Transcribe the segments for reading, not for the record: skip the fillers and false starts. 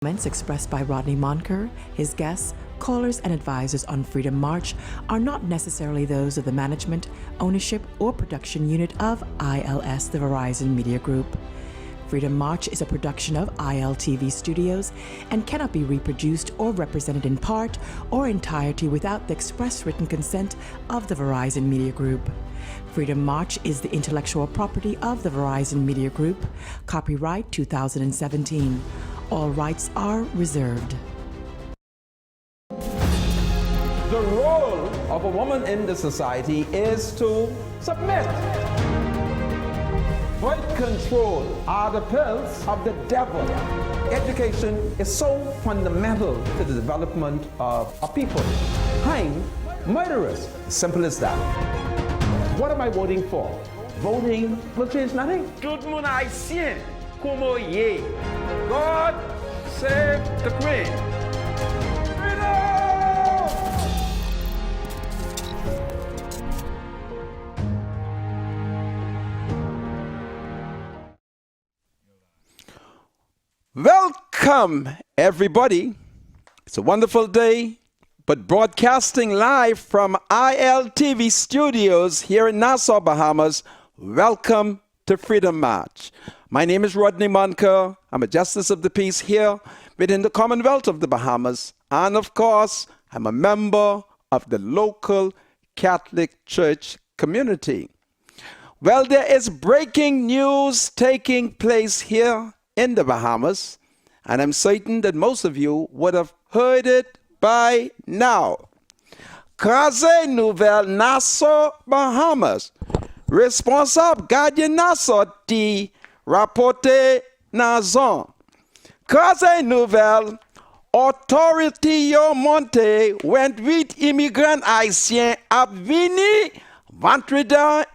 Comments expressed by Rodney Monker, his guests, callers, and advisors on Freedom March are not necessarily those of the management, ownership, or production unit of ILS, the Verizon Media Group. Freedom March is a production of ILTV Studios and cannot be reproduced or represented in part or entirety without the express written consent of the Verizon Media Group. Freedom March is the intellectual property of the Verizon Media Group. Copyright 2017. All rights are reserved. The role of a woman in the society is to submit. Birth control are the pills of the devil. Education is so fundamental to the development of a people. I'm murderous. Simple as that. What am I voting for? Voting will change nothing. Tout le monde haïtien, como ye. God save the Queen. Welcome, everybody. It's a wonderful day, but broadcasting live from ILTV Studios here in Nassau, Bahamas. Welcome to Freedom March. My name is Rodney Monker. I'm a Justice of the Peace here within the Commonwealth of the Bahamas. And of course, I'm a member of the local Catholic Church community. Well, there is breaking news taking place here in the Bahamas, and I'm certain that most of you would have heard it by now. Crase Nouvelle Nassau, Bahamas. Responsable gardien Nassau ti rapporté Nazon. Crase Nouvelle, autorité yo monte 28 immigrants haïtiens à vini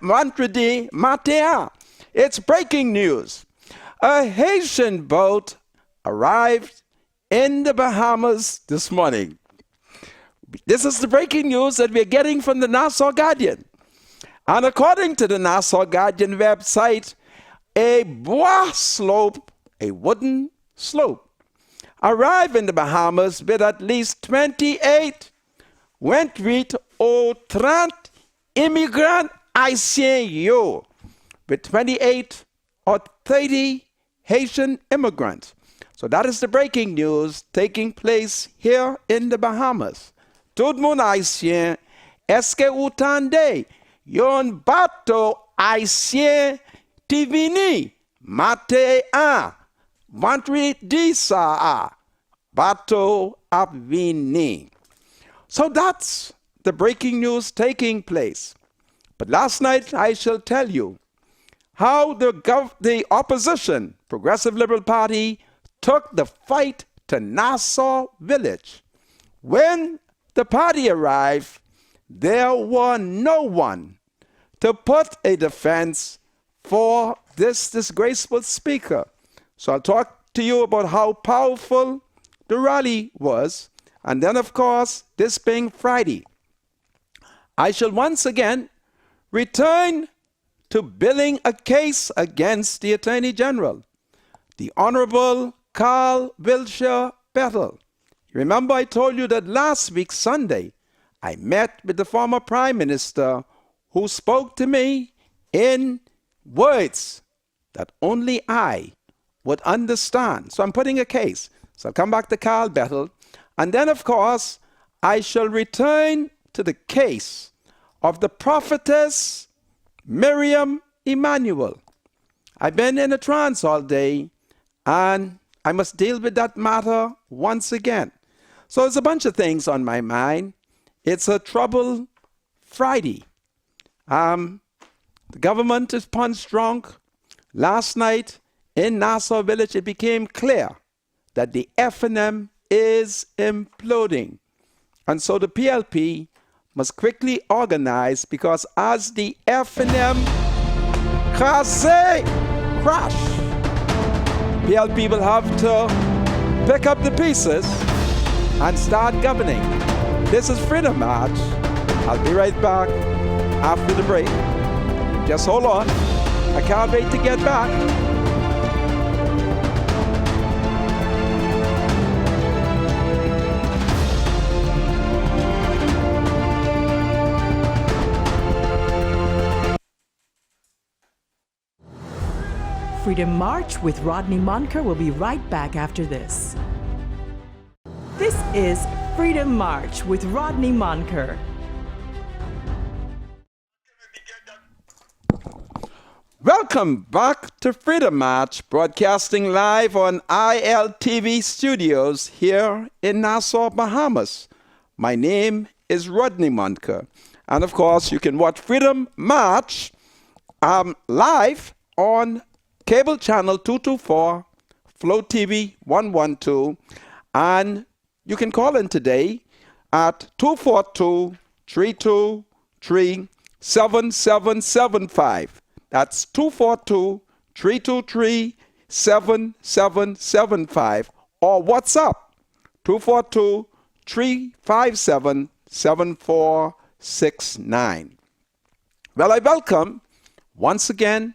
vendredi matin. It's breaking news. A Haitian boat arrived in the Bahamas this morning. This is the breaking news that we're getting from the Nassau Guardian. And according to the Nassau Guardian website, a bois slope, a wooden slope, arrived in the Bahamas with at least 28 ou 30 immigrants haïtiens yo, with 28 or 30 Haitian immigrants. So that is the breaking news taking place here in the Bahamas. Tout moun haïtien, est-ce que ou tande yon bateau haïtien ti vini matin an, vendredi sa bateau ap vini. So that's the breaking news taking place. But last night I shall tell you how the opposition, Progressive Liberal Party, took the fight to Nassau Village. When the party arrived, there was no one to put a defense for this disgraceful speaker. So I'll talk to you about how powerful the rally was. And then, of course, this being Friday, I shall once again return to billing a case against the Attorney General, the Honorable Carl Wilshire Bettel. Remember I told you that last week, Sunday, I met with the former Prime Minister who spoke to me in words that only I would understand. So I'm putting a case. So I'll come back to Carl Bettel. And then, of course, I shall return to the case of the prophetess Miriam Emanuel. I've been in a trance all day, and I must deal with that matter once again. So there's a bunch of things on my mind. It's a troubled Friday. The government is punch drunk. Last night in Nassau Village, it became clear that the FNM is imploding. And so the PLP must quickly organize, because as the FNM crash, PLP will have to pick up the pieces and start governing. This is Freedom March. I'll be right back after the break. Just hold on. I can't wait to get back. Freedom March with Rodney Monker. We'll be right back after this. This is Freedom March with Rodney Monker. Welcome back to Freedom March, broadcasting live on ILTV Studios here in Nassau, Bahamas. My name is Rodney Monker. And of course, you can watch Freedom March live on cable channel 224, Flow TV 112, and you can call in today at 242-323-7775. That's 242-323-7775, or WhatsApp 242-357-7469. Well, I welcome once again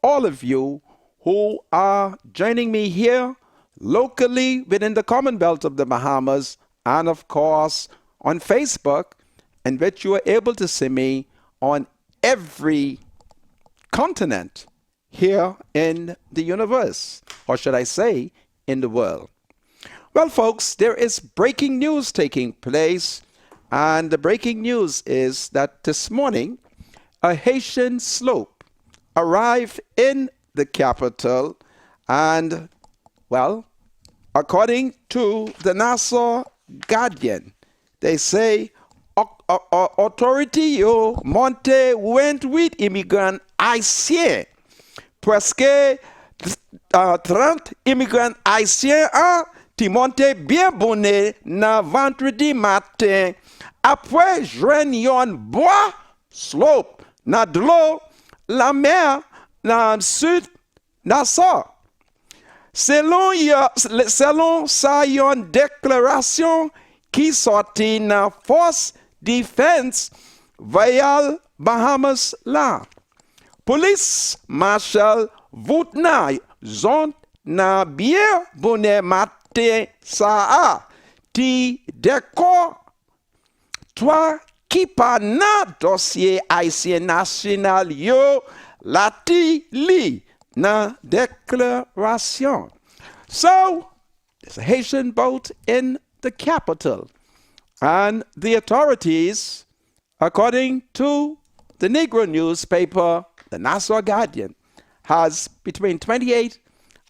all of you who are joining me here locally within the Commonwealth of the Bahamas, and of course on Facebook, in which you are able to see me on every continent here in the universe, or should I say, in the world. Well, folks, there is breaking news taking place, and the breaking news is that this morning, a Haitian sloop arrived in the capital, and, well, according to the Nassau Guardian, they say autorité yo monte 28 immigrants haïtiens. Presque 30 immigrants haïtiens qui monte bien bonnet na vendredi matin après joindre yon bois slope na de l'eau la mer na sud Nassau. Selon sa yon déclaration qui sorti na Force Defense Royal Bahamas la. Police Marshal Voutna zon na bien bonne matin sa ti décor toi qui pa na dossier haïtien national yo lati li na declaration. So, there's a Haitian boat in the capital, and the authorities, according to the Negro newspaper, the Nassau Guardian, has between 28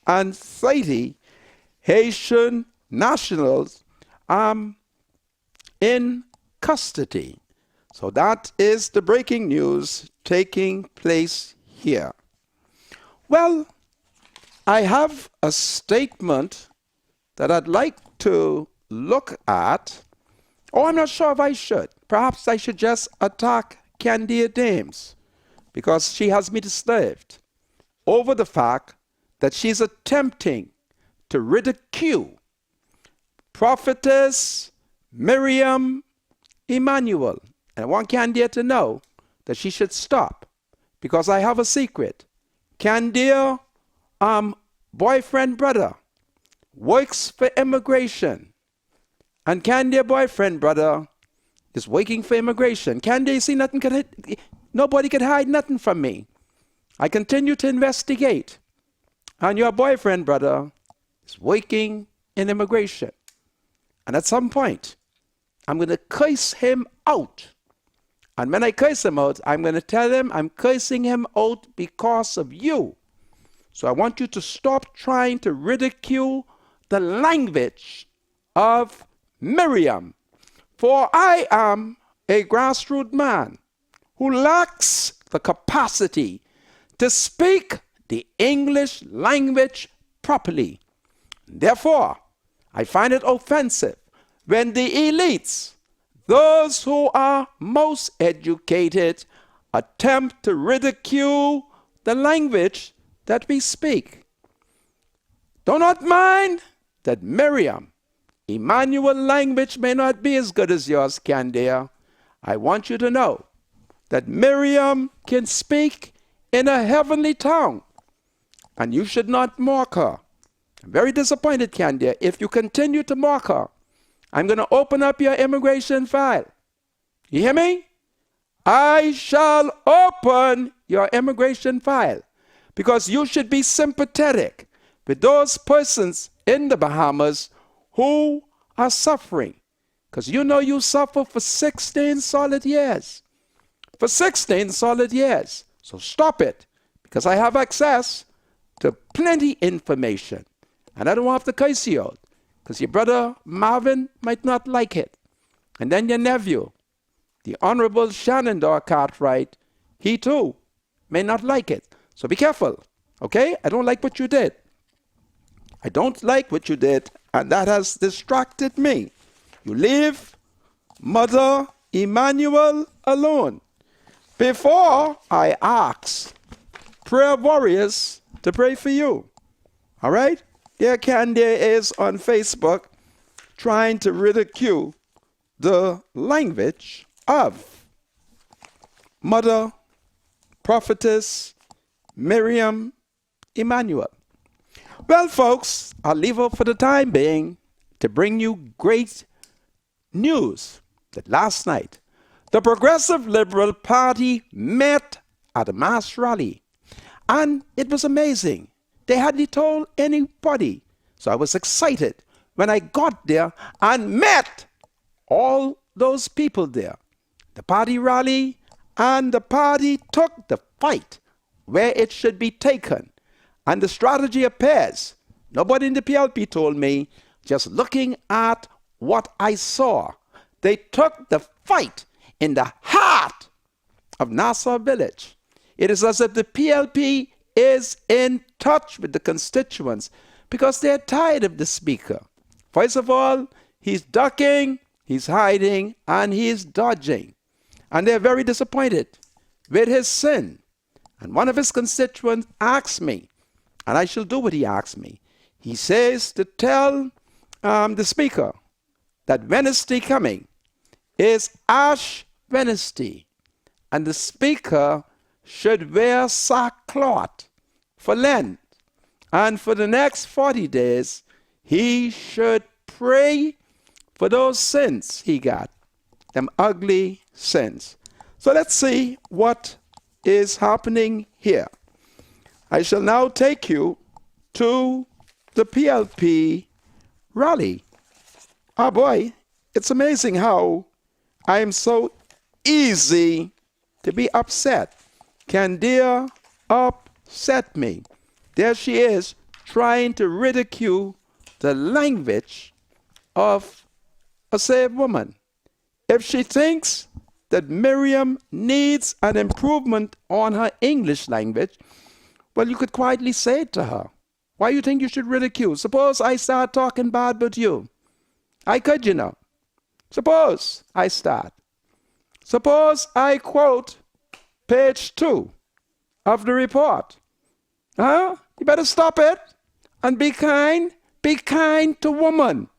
and 30 Haitian nationals in custody. So that is the breaking news taking place here. Well, I have a statement that I'd like to look at. Oh, I'm not sure if I should. Perhaps I should just attack Candia Dames, because she has me disturbed over the fact that she's attempting to ridicule Prophetess Miriam Emmanuel. And I want Candia to know that she should stop, because I have a secret. Candia, boyfriend brother, works for immigration. And Candia boyfriend brother is waiting for immigration. Candia, you see, nobody can hide nothing from me. I continue to investigate. And your boyfriend brother is working in immigration. And at some point, I'm going to curse him out. And when I curse him out, I'm going to tell him I'm cursing him out because of you. So I want you to stop trying to ridicule the language of Miriam. For I am a grassroots man who lacks the capacity to speak the English language properly. Therefore, I find it offensive when the elites, those who are most educated, attempt to ridicule the language that we speak. Do not mind that Miriam Emmanuel language may not be as good as yours, Candia. I want you to know that Miriam can speak in a heavenly tongue, and you should not mock her. I'm very disappointed, Candia. If you continue to mock her, I'm going to open up your immigration file. You hear me? I shall open your immigration file. because you should be sympathetic with those persons in the Bahamas who are suffering. Because you know you suffer for 16 solid years. For 16 solid years. So stop it, because I have access to plenty information. And I don't have to curse you out, because your brother Marvin might not like it. And then your nephew, the Honorable Shenandoah Cartwright, he too may not like it. So be careful, okay? I don't like what you did. I don't like what you did, and that has distracted me. You leave Mother Emmanuel alone. Before I ask prayer warriors to pray for you, all right? There Candy is on Facebook trying to ridicule the language of Mother Prophetess Miriam Emanuel. Well, folks, I'll leave her for the time being to bring you great news that last night the Progressive Liberal Party met at a mass rally, and it was amazing. They hadn't told anybody. So I was excited when I got there and met all those people there. The party rally, and the party took the fight where it should be taken. And the strategy appears. Nobody in the PLP told me, just looking at what I saw. They took the fight in the heart of Nassau Village. It is as if the PLP is in touch with the constituents because they're tired of the speaker. First of all, he's ducking, he's hiding, and he's dodging. And they're very disappointed with his sin. And one of his constituents asked me, and I shall do what he asked me. He says to tell the speaker that Wednesday coming is Ash Wednesday, and the speaker should wear sackcloth for Lent. And for the next 40 days, he should pray for those sins he got, them ugly sins. So let's see what is happening here. I shall now take you to the PLP rally. Oh boy, it's amazing how I am so easy to be upset. Candia upset me. There she is trying to ridicule the language of a saved woman. If she thinks that Miriam needs an improvement on her English language, well, you could quietly say it to her. Why do you think you should ridicule? Suppose I start talking bad about you. I could, you know. Suppose I start. Suppose I quote page 2 of the report. Huh? You better stop it and be kind. Be kind to woman.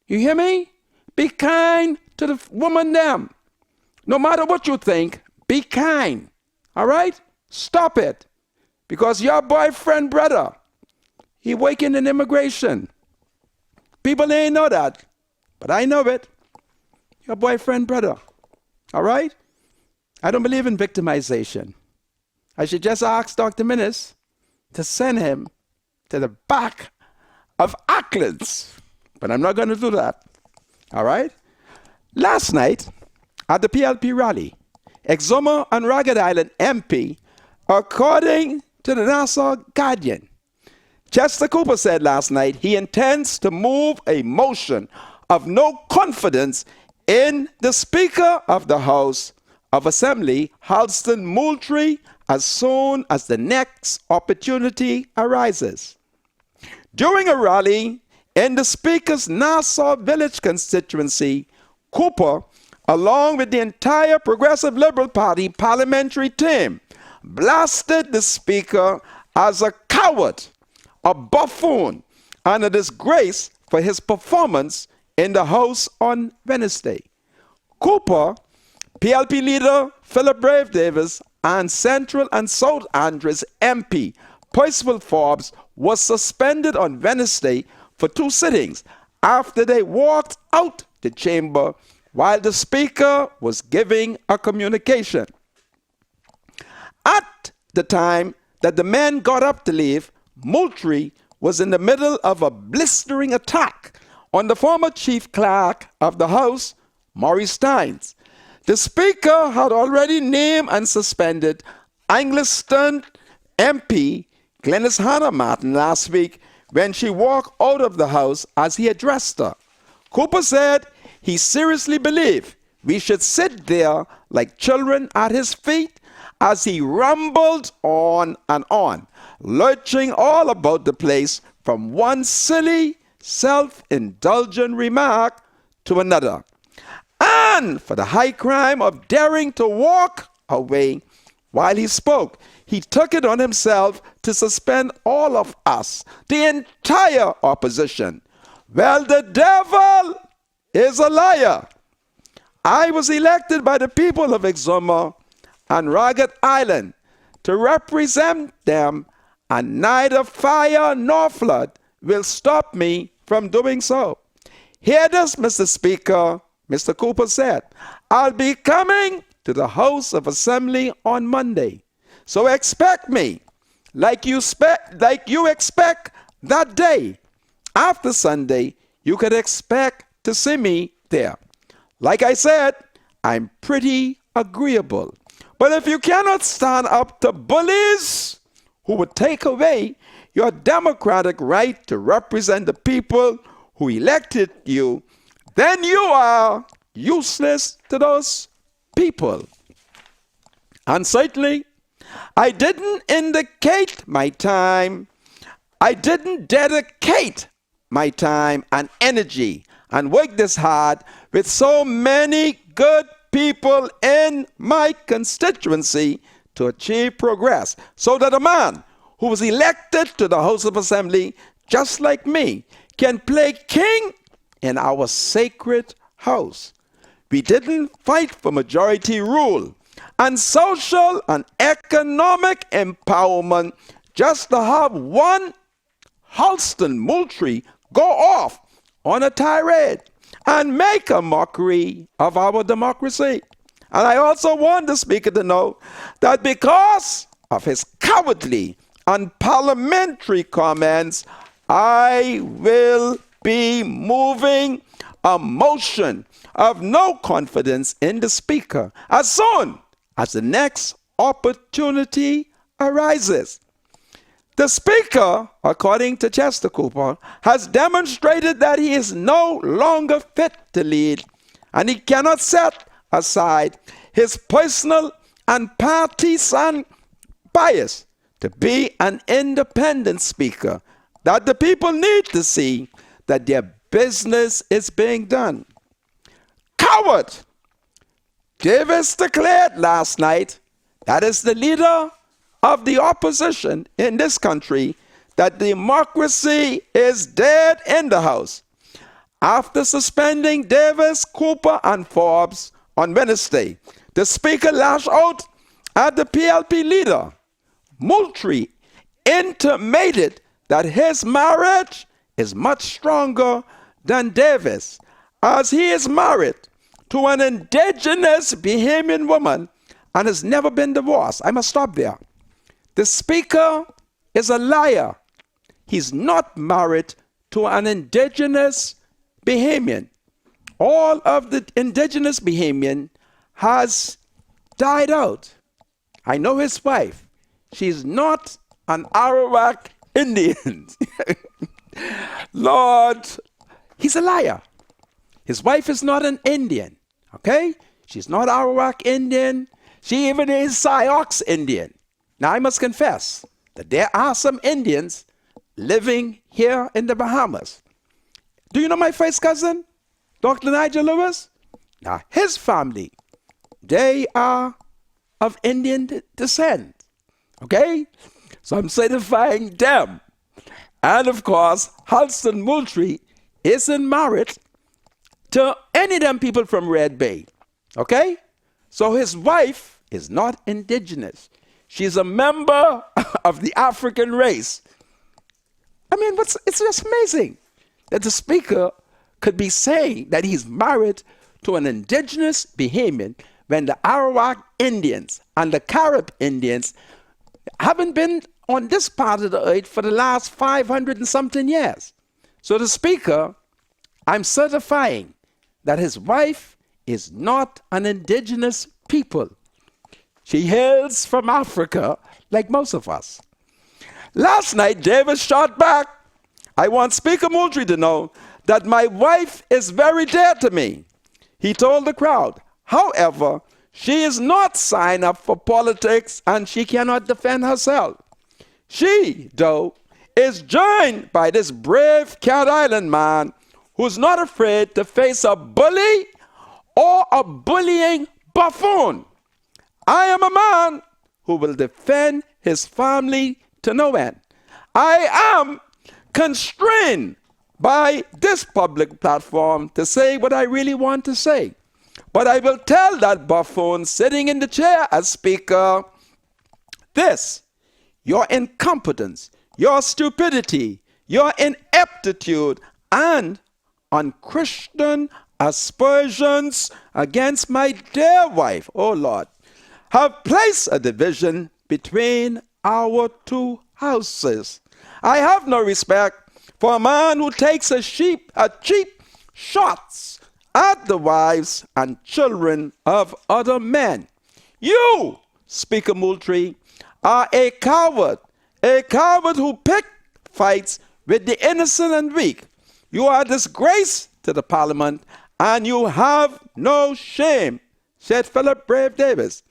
You hear me? Be kind to the woman them. No matter what you think, be kind. All right? Stop it. Because your boyfriend, brother, he working in immigration. People ain't know that, but I know it. Your boyfriend, brother. All right? I don't believe in victimization. I should just ask Dr. Minnis to send him to the back of Acklands. But I'm not going to do that. All right? Last night, at the PLP rally, Exuma and Ragged Island MP, according to the Nassau Guardian, Chester Cooper said last night he intends to move a motion of no confidence in the Speaker of the House of Assembly, Halston Moultrie, as soon as the next opportunity arises. During a rally in the Speaker's Nassau Village constituency, Cooper, along with the entire Progressive Liberal Party parliamentary team, blasted the Speaker as a coward, a buffoon, and a disgrace for his performance in the House on Wednesday. Cooper, PLP leader Philip Brave Davis, and Central and South Andres MP Percival Forbes was suspended on Wednesday for 2 sittings after they walked out the chamber while the Speaker was giving a communication. At the time, that the men got up to leave, Moultrie was in the middle of a blistering attack on the former chief clerk of the House, Maurice Steins. The Speaker had already named and suspended Angliston MP Glenys Hannah Martin last week when she walked out of the House as he addressed her. Cooper said he seriously believed we should sit there like children at his feet as he rumbled on and on, lurching all about the place from one silly, self-indulgent remark to another. And for the high crime of daring to walk away while he spoke, he took it on himself to suspend all of us, the entire opposition. Well, the devil is a liar. I was elected by the people of Exuma and Ragged Island to represent them, and neither fire nor flood will stop me from doing so. Hear this, Mr. Speaker, Mr. Cooper said. I'll be coming to the House of Assembly on Monday. So expect me, like you expect that day. After Sunday, you could expect to see me there. Like I said, I'm pretty agreeable. But if you cannot stand up to bullies who would take away your democratic right to represent the people who elected you, then you are useless to those people. And certainly, I didn't dedicate my time and energy and work this hard with so many good people in my constituency to achieve progress, so that a man who was elected to the House of Assembly, just like me, can play king in our sacred house. We didn't fight for majority rule and social and economic empowerment just to have one Halston Moultrie go off on a tirade and make a mockery of our democracy. And I also want the Speaker to know that because of his cowardly and parliamentary comments, I will be moving a motion of no confidence in the Speaker as soon as the next opportunity arises. The Speaker, according to Chester Cooper, has demonstrated that he is no longer fit to lead, and he cannot set aside his personal and partisan bias to be an independent Speaker, that the people need to see that their business is being done. Coward! Davis declared last night, that is the leader of the opposition in this country, that democracy is dead in the House. After suspending Davis, Cooper, and Forbes on Wednesday, the Speaker lashed out at the PLP leader. Moultrie intimated that his marriage is much stronger than Davis, as he is married to an indigenous Bahamian woman and has never been divorced. I must stop there. The Speaker is a liar. He's not married to an indigenous Bahamian. All of the indigenous Bahamian has died out. I know his wife. She's not an Arawak Indian. Lord, he's a liar. His wife is not an Indian, okay? She's not Arawak Indian. She even is Sioux Indian. Now, I must confess that there are some Indians living here in the Bahamas. Do you know my first cousin, Dr. Nigel Lewis? Now, his family, they are of Indian descent, okay? So I'm certifying them. And of course, Halston Moultrie isn't married to any of them people from Red Bay, okay? So his wife is not indigenous. She's a member of the African race. I mean, it's just amazing that the Speaker could be saying that he's married to an indigenous Bahamian when the Arawak Indians and the Carib Indians haven't been on this part of the earth for the last 500 and something years. So the speaker, I'm certifying that his wife is not an indigenous people. She hails from Africa like most of us. Last night, Davis shot back. I want Speaker Moultrie to know that my wife is very dear to me. He told the crowd. However, she is not signed up for politics and she cannot defend herself. She, though, is joined by this brave Cat Island man who's not afraid to face a bully or a bullying buffoon. I am a man who will defend his family to no end. I am constrained by this public platform to say what I really want to say. But I will tell that buffoon sitting in the chair as Speaker, this, your incompetence, your stupidity, your ineptitude, and unchristian aspersions against my dear wife, oh Lord, have placed a division between our two houses. I have no respect for a man who takes a cheap shots at the wives and children of other men. You, Speaker Moultrie, are a coward who pick fights with the innocent and weak. You are a disgrace to the parliament and you have no shame, said Philip Brave Davis.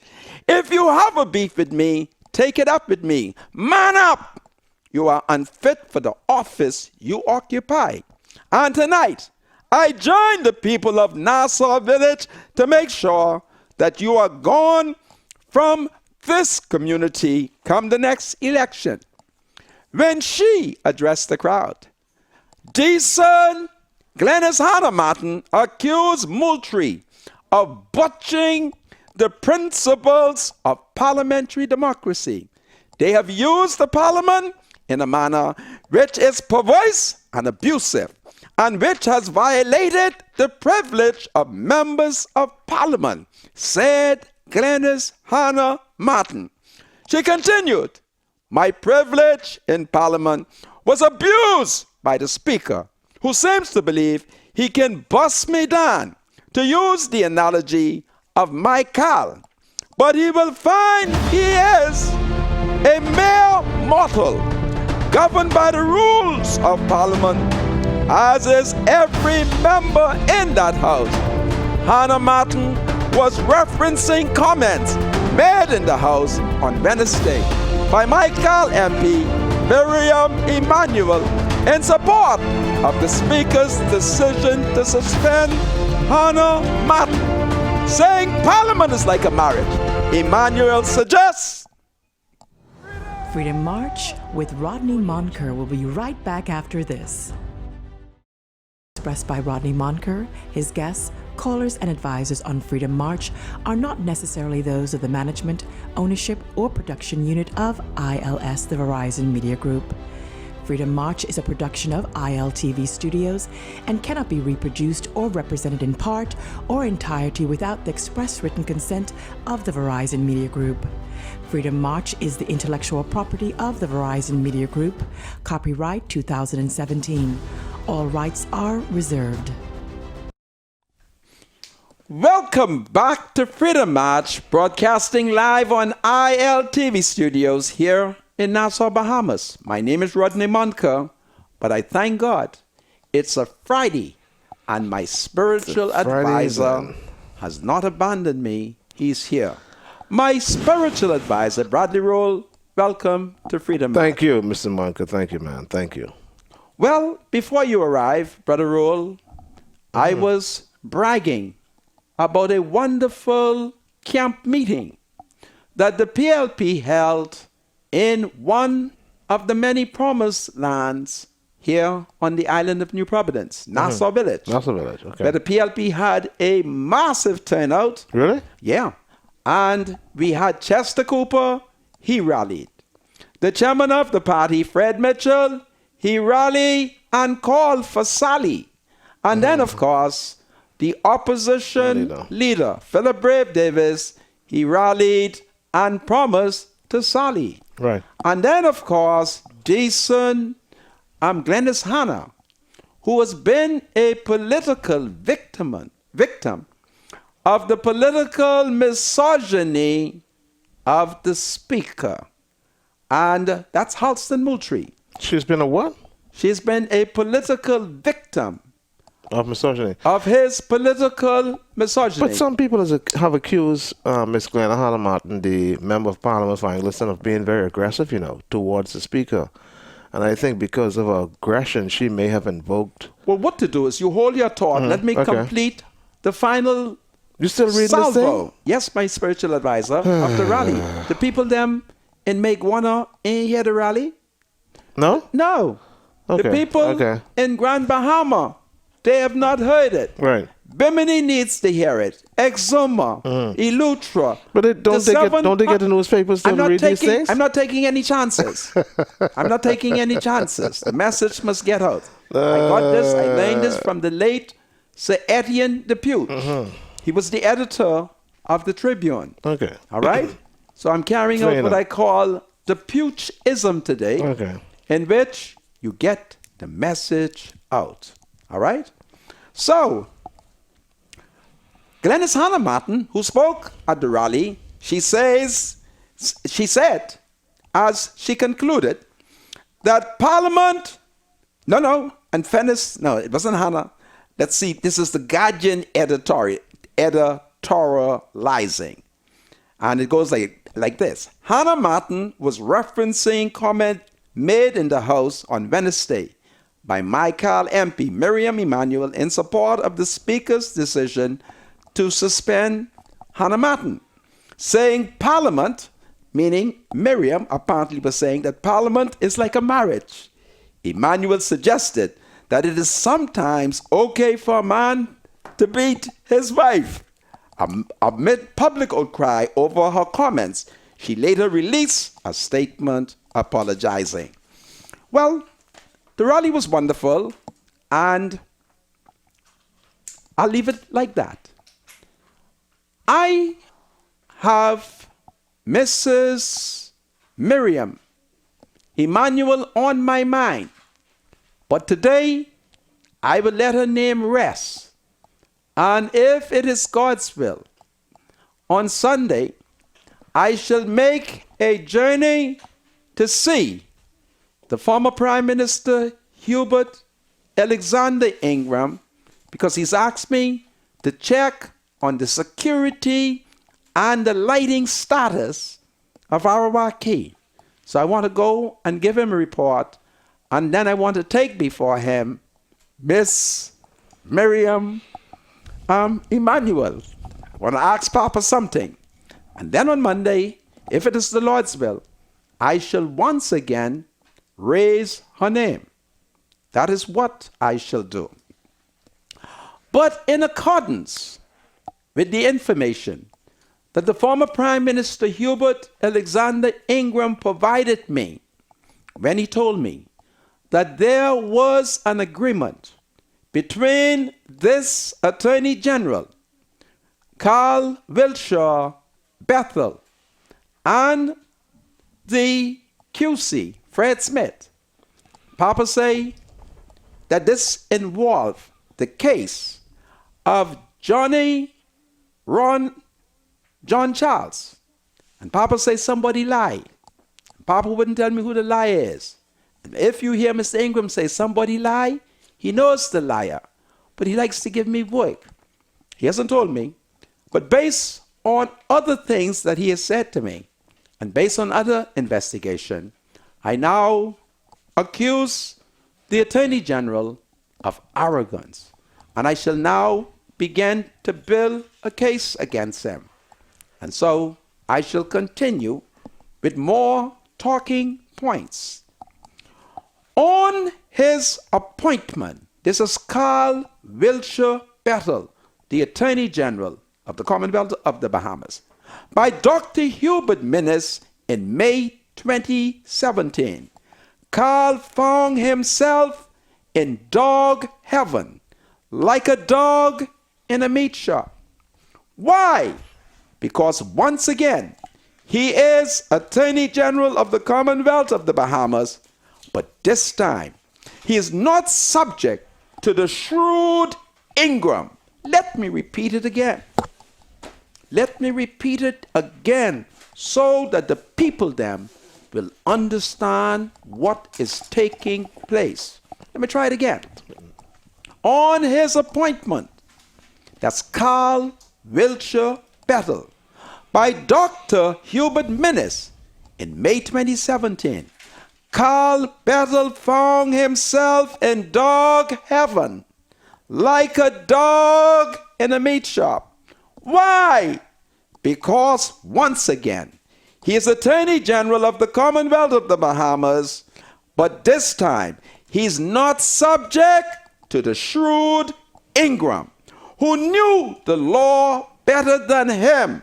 If you have a beef with me, take it up with me. Man up! You are unfit for the office you occupy. And tonight, I join the people of Nassau Village to make sure that you are gone from this community come the next election. When she addressed the crowd, decent Glenys Hannah Martin accused Moultrie of butchering the principles of parliamentary democracy. They have used the parliament in a manner which is perverse and abusive, and which has violated the privilege of members of parliament, said Glenys Hannah Martin. She continued, my privilege in parliament was abused by the speaker, who seems to believe he can bust me down, to use the analogy of Michael. But he will find he is a mere mortal, governed by the rules of parliament, as is every member in that house. Hannah Martin was referencing comments made in the House on Wednesday by Michael MP Miriam Emanuel in support of the Speaker's decision to suspend Hannah Martin, saying Parliament is like a marriage. Emanuel suggests Freedom March with Rodney Monker will be right back after this. Expressed by Rodney Monker, his guests, callers, and advisors on Freedom March are not necessarily those of the management, ownership, or production unit of ILS, the Verizon Media Group. Freedom March is a production of ILTV Studios and cannot be reproduced or represented in part or entirety without the express written consent of the Verizon Media Group. Freedom March is the intellectual property of the Verizon Media Group. Copyright 2017. All rights are reserved. Welcome back to Freedom March, broadcasting live on ILTV Studios here in Nassau, Bahamas. My name is Rodney Monker, but I thank God it's a Friday and my spiritual advisor has not abandoned me. He's here. My spiritual advisor, Bradley Roll, welcome to Freedom March. Thank you, Mr. Monker. Thank you, man. Thank you. Well, before you arrived, Brother Roll, I was bragging about a wonderful camp meeting that the PLP held in one of the many promised lands here on the island of New Providence, Nassau Village. Nassau Village, okay. Where the PLP had a massive turnout. Really? Yeah. And we had Chester Cooper, he rallied. The chairman of the party, Fred Mitchell, he rallied and called for Sally. And then, of course, the opposition leader, Philip Brave Davis, he rallied and promised to Sally. Right. And then, of course, Jason Glennis Hanna, who has been a political victim of the political misogyny of the speaker. And that's Halston Moultrie. She's been a what? She's been a political victim Of misogyny. of his political misogyny. But some people have accused Miss Glenna Hanna Martin, the Member of Parliament for Anglican, of being very aggressive, towards the Speaker. And I think because of her aggression, she may have invoked... Well, what to do is you hold your thought. Let me okay. complete the final You still reading this salvo. thing? Yes, my spiritual advisor of the rally. The people them in Megwana ain't here the rally. No? No. The Okay, people okay. in Grand Bahama, they have not heard it. Right. Bimini needs to hear it. Exuma, Elutra. But don't they get the newspapers to read these things? I'm not taking any chances. I'm not taking any chances. The message must get out. I got this. I learned this from the late Sir Etienne Depute. He was the editor of the Tribune. Okay. All right? So I'm carrying out Fair what enough. I call the Puch-ism today, Okay. in which you get the message out. All right? So, Glennis Hanna Martin, who spoke at the rally, she said, as she concluded, that Parliament, it wasn't Hannah. Let's see, this is the Guardian editorializing. And it goes like this. Hannah Martin was referencing comment made in the House on Wednesday by Michael MP Miriam Emanuel in support of the Speaker's decision to suspend Hannah Martin, saying Parliament, meaning Miriam apparently was saying that Parliament is like a marriage. Emanuel suggested that it is sometimes okay for a man to beat his wife. Amid public outcry over her comments, she later released a statement apologizing. Well, the rally was wonderful, and I'll leave it like that. I have Mrs. Miriam Emanuel on my mind, but today I will let her name rest. And if it is God's will, on Sunday, I shall make a journey to see the former Prime Minister Hubert Alexander Ingram, because he's asked me to check on the security and the lighting status of our key. So I want to go and give him a report, and then I want to take before him Miss Miriam Emanuel. I want to ask Papa something. And then on Monday, if it is the Lord's will, I shall once again raise her name. That is what I shall do. But in accordance with the information that the former Prime Minister Hubert Alexander Ingram provided me when he told me that there was an agreement between this Attorney General, Carl Wiltshire Bethel, and the QC, Fred Smith. Papa say that this involved the case of John Charles. And Papa say somebody lied. Papa wouldn't tell me who the liar is. And if you hear Mr. Ingram say somebody lie, he knows the liar, but he likes to give me work. He hasn't told me, but based on other things that he has said to me, and based on other investigation, I now accuse the Attorney General of arrogance, and I shall now begin to build a case against him. And so I shall continue with more talking points. On his appointment, this is Carl Wiltshire Bethel, the Attorney General of the Commonwealth of the Bahamas, by Dr. Hubert Minnis in May 2017. Carl found himself in dog heaven, like a dog in a meat shop. Why? Because once again, He is Attorney General of the Commonwealth of the Bahamas, but this time he is not subject to the shrewd Ingram. Let me repeat it again. Let me repeat it again so that the people them will understand what is taking place. Let me try it again. On his appointment, that's Carl Wiltshire Bettel, by Dr. Hubert Minnis in May 2017, Carl Bettel found himself in dog heaven, like a dog in a meat shop. Why? Because once again, he is Attorney General of the Commonwealth of the Bahamas, but this time he's not subject to the shrewd Ingram, who knew the law better than him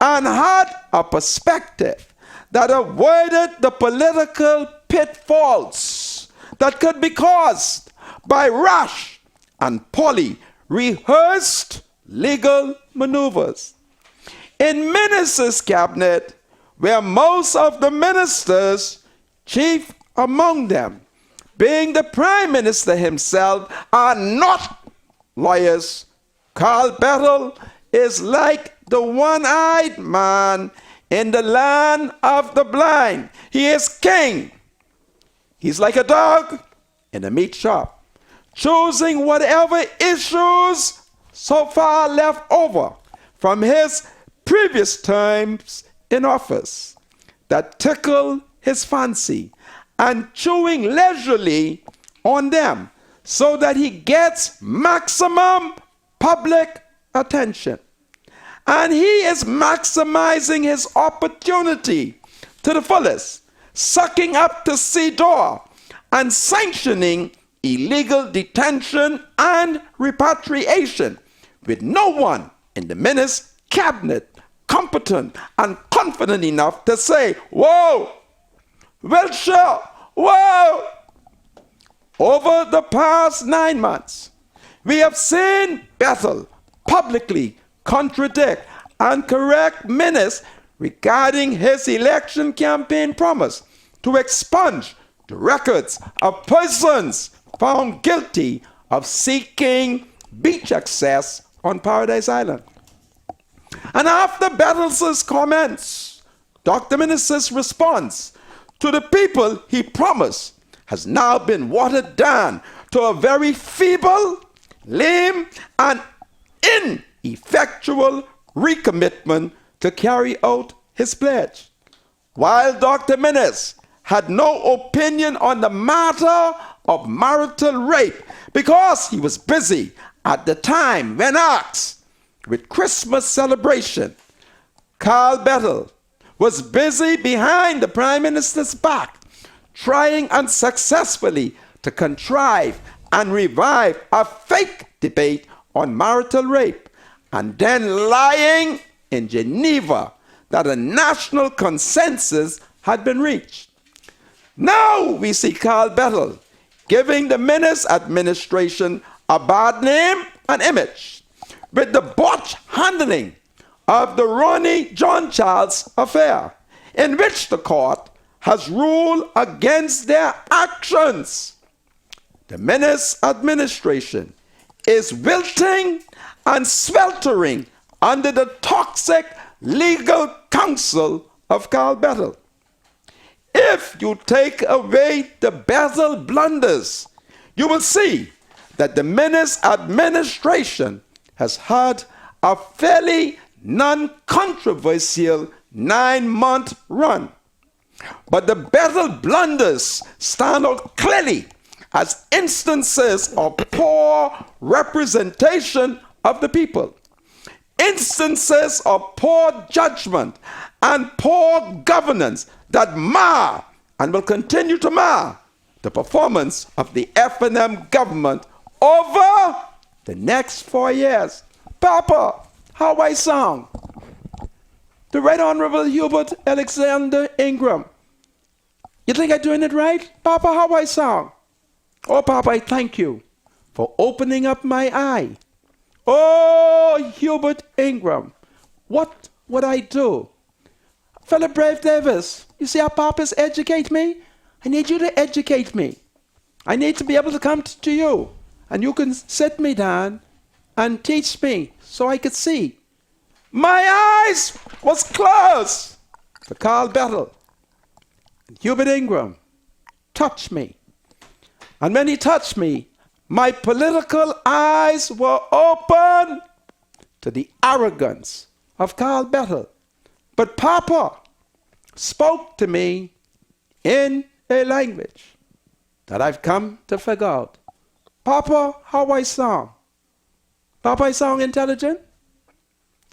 and had a perspective that avoided the political pitfalls that could be caused by rash and poorly rehearsed legal maneuvers. In Minnis's cabinet, where most of the ministers, chief among them being the Prime Minister himself, are not lawyers, Carl Bettel is like the one-eyed man in the land of the blind. He is king. He's like a dog in a meat shop, choosing whatever issues so far left over from his previous terms in office that tickle his fancy and chewing leisurely on them so that he gets maximum public attention. And he is maximizing his opportunity to the fullest, sucking up to sea door and sanctioning illegal detention and repatriation with no one in the Minnis cabinet competent and confident enough to say, whoa, Wiltshire, whoa. Over the past 9 months, we have seen Bettel publicly contradict and correct Minnis regarding his election campaign promise to expunge the records of persons found guilty of seeking beach access on Paradise Island. And after Bettel's comments, Dr. Minnis's response to the people he promised has now been watered down to a very feeble, lame, and ineffectual recommitment to carry out his pledge. While Dr. Minnis had no opinion on the matter of marital rape because he was busy at the time when asked with Christmas celebration, Carl Bettel was busy behind the Prime Minister's back, trying unsuccessfully to contrive and revive a fake debate on marital rape, and then lying in Geneva that a national consensus had been reached. Now we see Carl Bettel giving the Minnis administration a bad name and image with the botched handling of the Ronnie John Charles affair, in which the court has ruled against their actions. The Minnis administration is wilting and sweltering under the toxic legal counsel of Carl Bettel. If you take away the Bettel blunders, you will see that the Minnis administration has had a fairly non-controversial 9-month run. But the Bettel blunders stand out clearly as instances of poor representation of the people, instances of poor judgment and poor governance that mar and will continue to mar the performance of the F&M government over the next 4 years. Papa, how I sound? The Right Honorable Hubert Alexander Ingram. You think I'm doing it right? Papa, how I sound? Oh, Papa, I thank you for opening up my eye. Oh, Hubert Ingram, what would I do Philip Brave Davis, you see how papas educate me? I need you to educate me. I need to be able to come to you, and you can sit me down and teach me so I could see. My eyes was closed. The Carl Bettel and Hubert Ingram touched me. And when he touched me, my political eyes were open to the arrogance of Carl Bettel. But Papa spoke to me in a language that I've come to figure out. Papa, how I sound? Papa, I sound intelligent?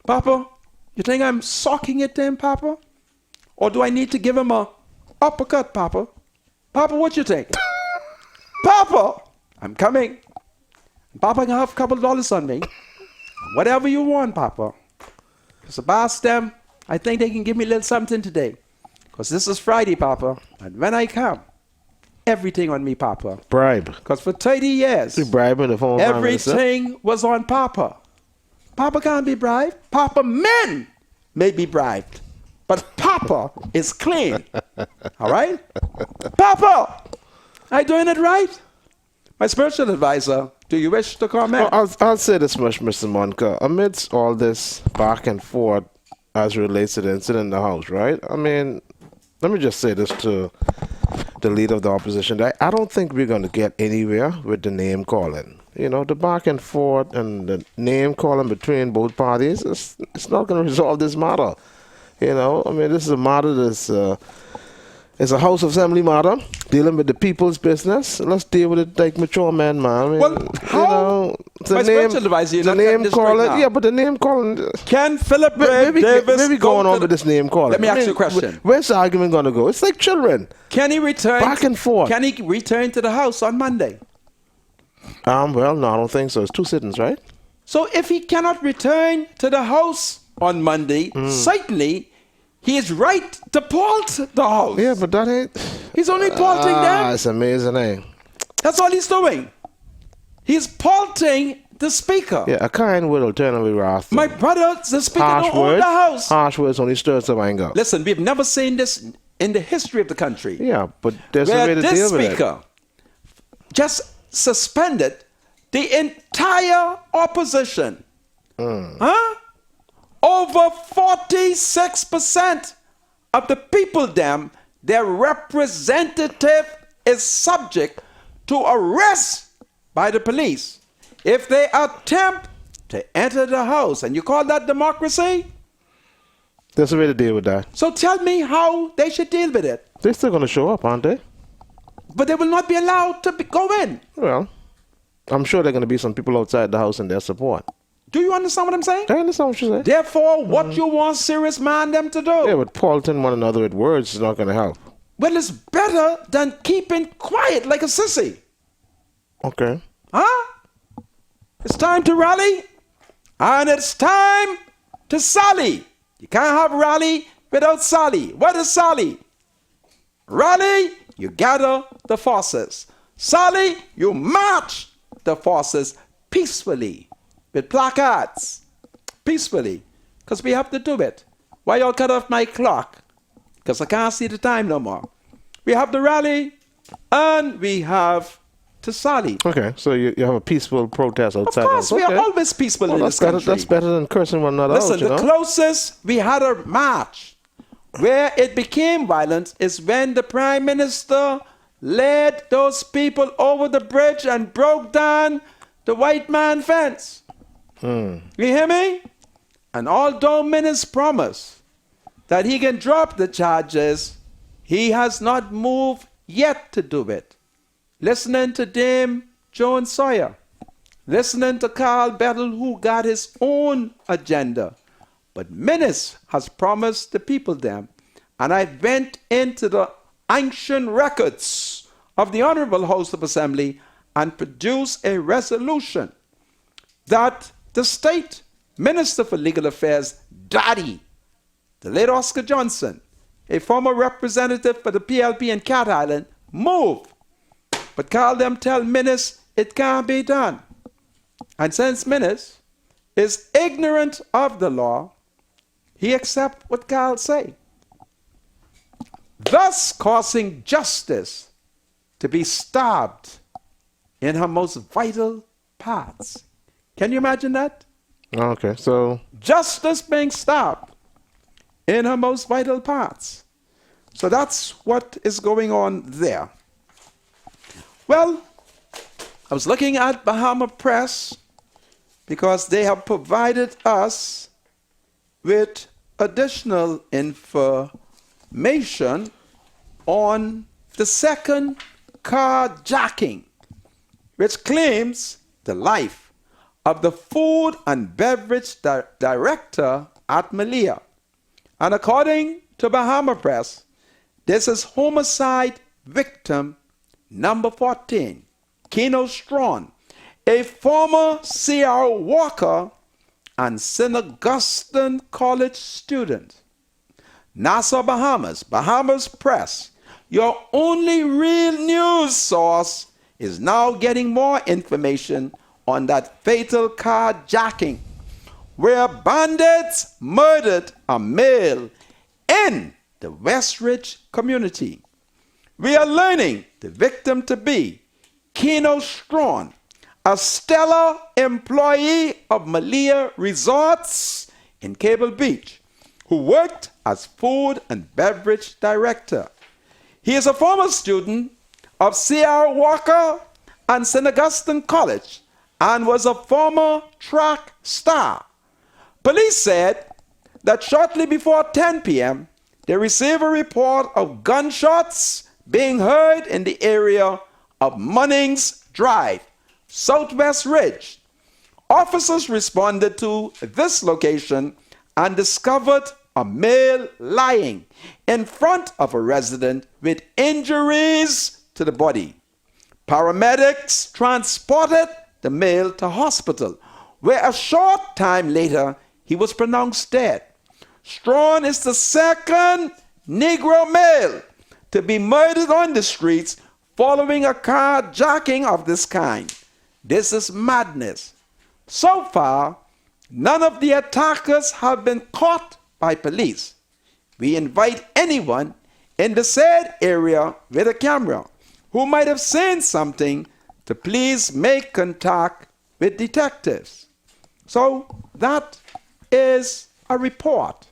Papa, you think I'm socking it to him, Papa? Or do I need to give him a uppercut, Papa? Papa, what you think? Papa, I'm coming. Papa can have a couple of dollars on me. Whatever you want, Papa. Because the boss them, I think they can give me a little something today. Because this is Friday, Papa. And when I come, everything on me, Papa. Bribe. Because for 30 years, You bribe in the form of Prime Minister? everything was on Papa. Papa can't be bribed. Papa men may be bribed. But Papa is clean. All right? Papa, are you doing it right? My spiritual advisor, do you wish to comment? I'll say this much, Mr. Monka. Amidst all this back and forth as relates to the incident in the House, right? I mean, let me just say this to the leader of the opposition. I don't think we're going to get anywhere with the name calling. You know, the back and forth and the name calling between both parties, it's not going to resolve this matter. You know, I mean, this is a matter that's it's a House of Assembly matter dealing with the people's business. Let's deal with it like mature men, man. I mean, Well, how? You know, My spiritual advisor, you're the not getting name this straight calling, now. yeah, but the name calling. Can Philip Brave Davis Maybe go going to on the- with this name calling. Let me ask you a question. Where's the argument going to go? It's like children. Can he return? Back and forth. Can he return to the House on Monday? Well, no, I don't think so. It's 2 sittings, right? So if he cannot return to the House on Monday, certainly he is right to fault the House. Yeah, but that ain't. He's only faulting them. It's amazing, eh? That's all he's doing. He's faulting the Speaker. Yeah, a kind word will turn away wrath. My brother, the Speaker harsh don't own words. the House. Harsh words only stirs up anger. Listen, we've never seen this in the history of the country. Yeah, but there's a way Where to this deal with it. Speaker just suspended the entire opposition. Huh? Over 46% of the people, their representative is subject to arrest by the police if they attempt to enter the House. And you call that democracy? There's a way to deal with that. So tell me how they should deal with it. They're still going to show up, aren't they? But they will not be allowed to go in. Well, I'm sure there are going to be some people outside the House in their support. Do you understand what I'm saying? I understand what you say. Therefore, what you want serious man them to do? Yeah, but faulting one another with words is not going to help. Well, it's better than keeping quiet like a sissy. Okay. Huh? It's time to rally, and it's time to sally. You can't have rally without sally. What is sally? Rally, you gather the forces. Sally, you march the forces peacefully with placards. Peacefully. Because we have to do it. Why y'all cut off my clock? Because I can't see the time no more. We have to rally, and we have to sally. Okay, so you have a peaceful protest Of outside. course, we are always peaceful in this country. That's better than cursing one another Listen, out, you the know? closest we had a march where it became violent is when the Prime Minister led those people over the bridge and broke down the white man fence. You hear me? And although Minister promised that he can drop the charges, he has not moved yet to do it. Listening to Dame Joan Sawyer, listening to Carl Bettel, who got his own agenda. But Menace has promised the people them, and I went into the ancient records of the Honorable House of Assembly and produced a resolution that the State Minister for Legal Affairs, Daddy, the late Oscar Johnson, a former representative for the PLP in Cat Island, moved. But Carl them tell Menace it can't be done. And since Menace is ignorant of the law, he accept what Carl say. thus causing justice to be stabbed in her most vital parts. Can you imagine that? Okay, so Justice being stabbed in her most vital parts. So that's what is going on there. Well, I was looking at Bahama Press because they have provided us with additional information on the second carjacking, which claims the life of the food and beverage director at Malia. And according to Bahama Press, this is homicide victim number 14, Keno Strawn, a former C.R. Walker and St. Augustine College student. Nassau, Bahamas, Bahamas Press, your only real news source, is now getting more information on that fatal carjacking, where bandits murdered a male in the Westridge community. We are learning the victim to be Keno Strawn, a stellar employee of Malia Resorts in Cable Beach, who worked as food and beverage director. He is a former student of C.R. Walker and St. Augustine College and was a former track star. Police said that shortly before 10 p.m., they received a report of gunshots being heard in the area of Munnings Drive, Southwest Ridge. Officers responded to this location and discovered a male lying in front of a resident with injuries to the body. Paramedics transported the male to hospital, where a short time later he was pronounced dead. Strawn is the second Negro male to be murdered on the streets following a carjacking of this kind. This is madness. So far, none of the attackers have been caught by police. We invite anyone in the said area with a camera who might have seen something to please make contact with detectives. So that is a report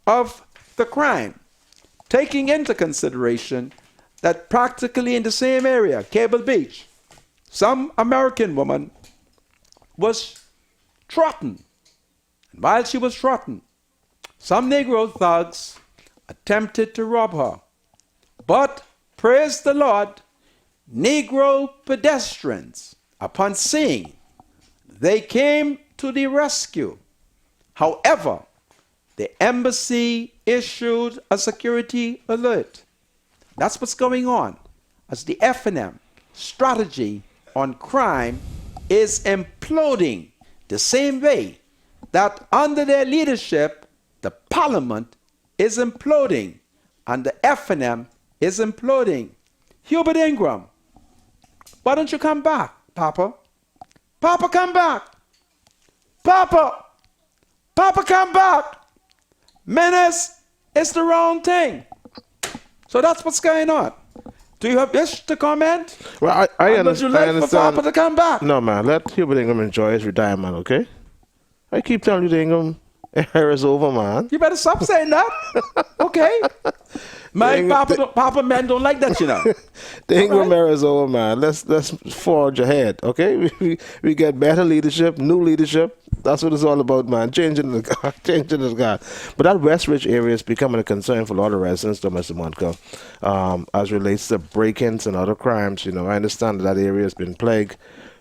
of the crime, taking into consideration that practically in the same area, Cable Beach, some American woman was throttled. And while she was throttled, some Negro thugs attempted to rob her. But, praise the Lord, Negro pedestrians, upon seeing, they came to the rescue. However, the embassy issued a security alert. That's what's going on, as the F&M strategy on crime is imploding the same way that under their leadership, the parliament is imploding and the F&M is imploding. Hubert Ingram, why don't you come back, Papa? Papa, come back. Papa, Papa, come back. Menace is the wrong thing. So that's what's going on. Do you have wish to comment? Well, I Would you like for Papa to come back? No, man. Let Hubert Ingram enjoy his retirement, okay? I keep telling you, the Ingram era is over, man. You better stop saying that. Okay. My Papa men don't like that, you know. The Ingram era is over, man. Let's forge ahead, okay? We get better leadership, new leadership. That's what it's all about, man. Changing the guard. But that Westridge area is becoming a concern for a lot of residents, though, Mr. Monica, as relates to break-ins and other crimes. You know, I understand that area has been plagued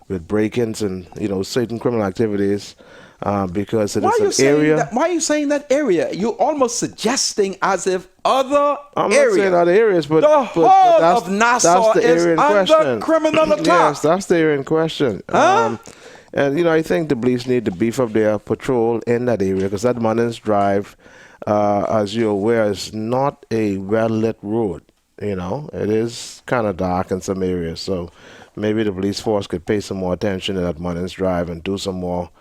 with break-ins and, you know, certain criminal activities. Because it is an area. Why are you saying that area? You're almost suggesting as if other I'm areas. not saying other areas, but the whole of Nassau that's the is area in under question. criminal attack. Yes, that's the area in question. Huh? And you know, I think the police need to beef up their patrol in that area because that Munnings Drive, as you're aware, is not a well-lit road. You know, it is kind of dark in some areas. So maybe the police force could pay some more attention to that Munnings Drive and do some more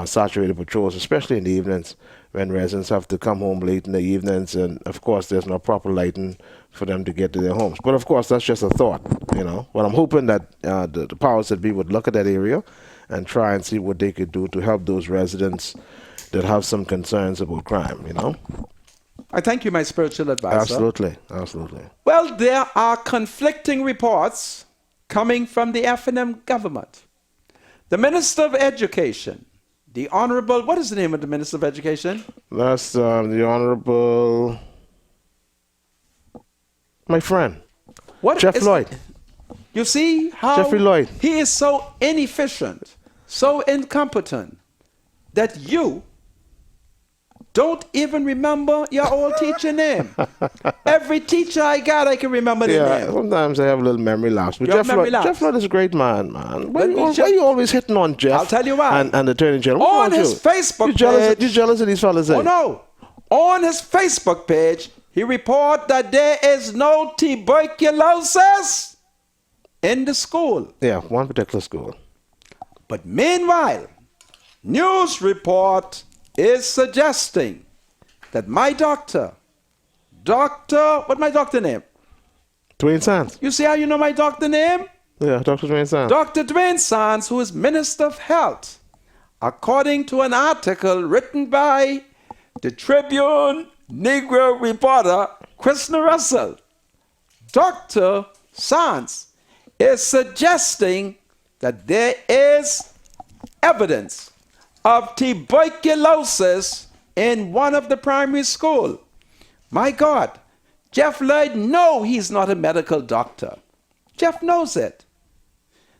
saturated patrols, especially in the evenings when residents have to come home late in the evenings, and of course there's no proper lighting for them to get to their homes. But of course that's just a thought, you know. But I'm hoping that the powers that be would look at that area and try and see what they could do to help those residents that have some concerns about crime, you know. I thank you, my spiritual advisor. Absolutely, absolutely. Well, there are conflicting reports coming from the F&M government. The Minister of Education, the Honorable, what is the name of the Minister of Education? That's the Honorable, my friend, What Jeff is- Lloyd. You see how Jeffrey Lloyd. he is so inefficient, so incompetent, that you don't even remember your old teacher name. Every teacher I got, I can remember the Yeah, name. sometimes I have a little memory lapse. But You have memory lapse? Jeff Lloyd is a great man, man. Why, Let you, me why just- you always hitting on Jeff? I'll tell you why. And Attorney General. On What's wrong his with you? Facebook you jealous, page- You jealous of these fellas? Oh no! On his Facebook page, he reported that there is no tuberculosis in the school. Yeah, one particular school. But meanwhile, news report is suggesting that my doctor, what my doctor name? Dwayne Sands. You see how you know my doctor name? Yeah, Dr. Dwayne Sands. Dr. Dwayne Sands, who is Minister of Health, according to an article written by the Tribune Negro reporter, Krishna Russell. Dr. Sands is suggesting that there is evidence of tuberculosis in one of the primary school. My God, Jeff Lloyd knows he's not a medical doctor. Jeff knows it.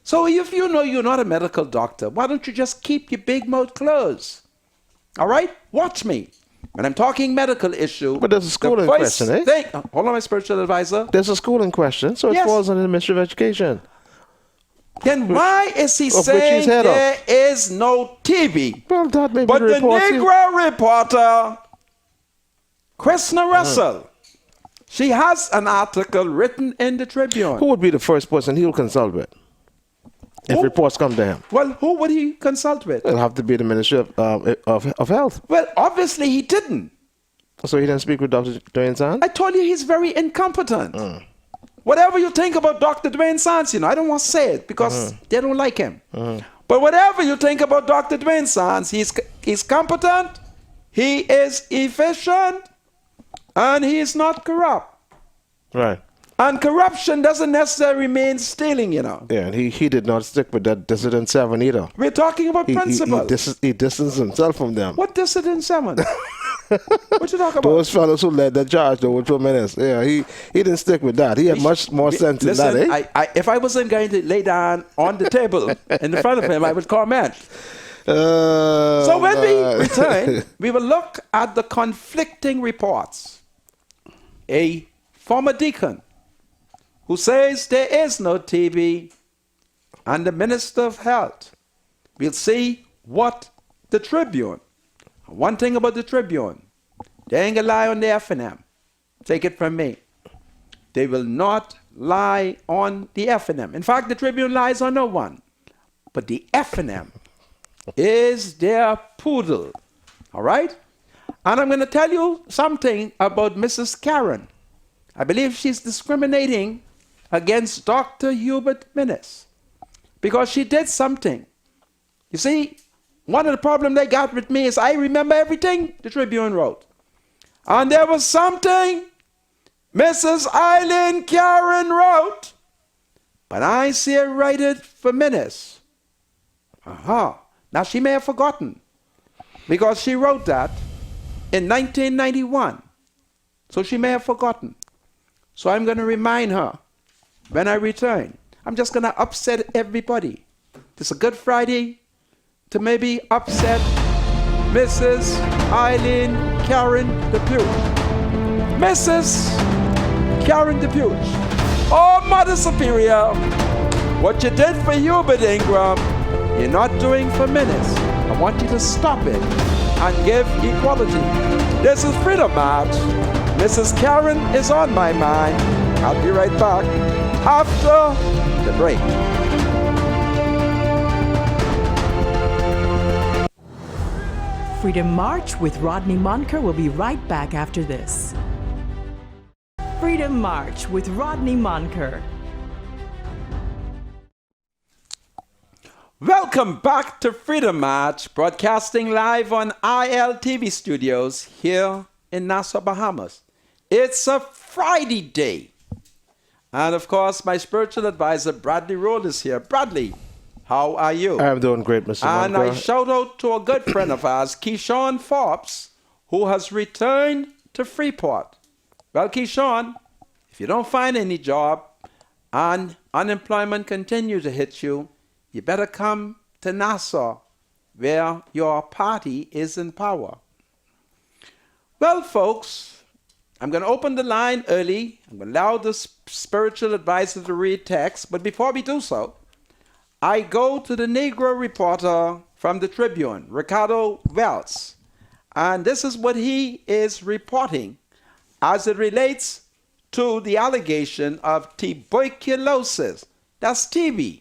So if you know you're not a medical doctor, why don't you just keep your big mouth closed? All right? Watch me. When I'm talking medical issue, But there's a school the in first question, eh? thing- hold on, my spiritual advisor. There's a school in question, so it Yes. falls under the Ministry of Education. Then why is he of which saying he's head of. there is no TB? Well, that may be But the the report. Negro reporter, Krishna Russell, she has an article written in the Tribune. Who would be the first person he'll consult with if Who? reports come to him? Well, who would he consult with? It'll have to be the Ministry of Health. Well, obviously he didn't. So he didn't speak with Dr. Dwayne Sands? I told you he's very incompetent. Whatever you think about Dr. Dwayne Sands, you know, I don't want to say it because they don't like him. But whatever you think about Dr. Dwayne Sands, he's competent, he is efficient, and he is not corrupt. Right. And corruption doesn't necessarily mean stealing, you know. Yeah, and he did not stick with that Dissident 7 either. We're talking about principles. He distanced himself from them. What Dissident 7? What you talking about? Those fellows who led the charge, though, were tremendous. Yeah, he didn't stick with that. He had much more sense Listen, than that, eh? if I wasn't going to lay down on the table in front of him, I would comment. So when we return, we will look at the conflicting reports. A former deacon who says there is no TB, and the Minister of Health. We'll see what the Tribune. One thing about the Tribune, they ain't gonna lie on the F&M. Take it from me. They will not lie on the F&M. In fact, the Tribune lies on no one. But the F&M is their poodle. All right? And I'm going to tell you something about Mrs. Karen. I believe she's discriminating against Dr. Hubert Minnis because she did something. You see, one of the problems they got with me is I remember everything the Tribune wrote. And there was something Mrs. Eileen Karen wrote, but I see her write it for Minnis. Now she may have forgotten because she wrote that in 1991. So she may have forgotten. So I'm going to remind her when I return. I'm just going to upset everybody. It's a Good Friday to maybe upset Mrs. Eileen Karen DePuge. Mrs. Karen DePuge. Oh, Mother Superior, what you did for Hubert Ingram, you're not doing for Minnis. I want you to stop it and give equality. This is Freedom March. Mrs. Karen is on my mind. I'll be right back after the break. Freedom March with Rodney Monker will be right back after this. Freedom March with Rodney Monker. Welcome back to Freedom March, broadcasting live on ILTV studios here in Nassau, Bahamas. It's a Friday day. And of course, my spiritual advisor, Bradley Roll, is here. Bradley, how are you? I'm doing great, Mr. And Monker. I shout out to a good friend of ours, Keyshawn Forbes, who has returned to Freeport. Well, Keyshawn, if you don't find any job and unemployment continue to hit you, you better come to Nassau, where your party is in power. Well, folks, I'm going to open the line early. I'm going to allow the spiritual advisor to read text. But before we do so, I go to the Negro reporter from the Tribune, Ricardo Welts. And this is what he is reporting as it relates to the allegation of tuberculosis, that's TB,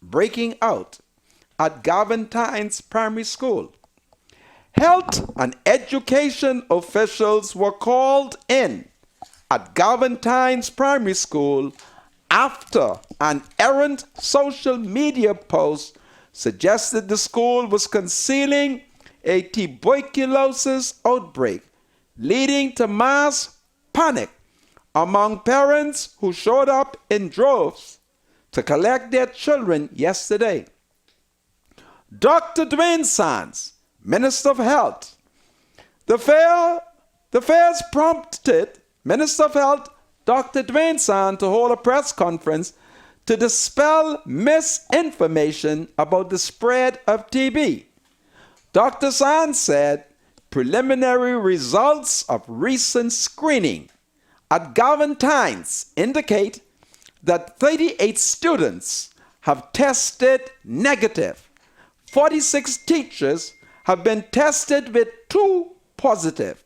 breaking out at Galvantines Primary School. Health and education officials were called in at Galvantines Primary School after an errant social media post suggested the school was concealing a tuberculosis outbreak, leading to mass panic among parents who showed up in droves to collect their children yesterday. Dr. Dwayne Sands, Minister of Health, the fairs prompted Minister of Health Dr. Dwayne Sands to hold a press conference to dispel misinformation about the spread of TB. Dr. Sands said preliminary results of recent screening at Galvantines indicate that 38 students have tested negative. 46 teachers have been tested with 2 positive,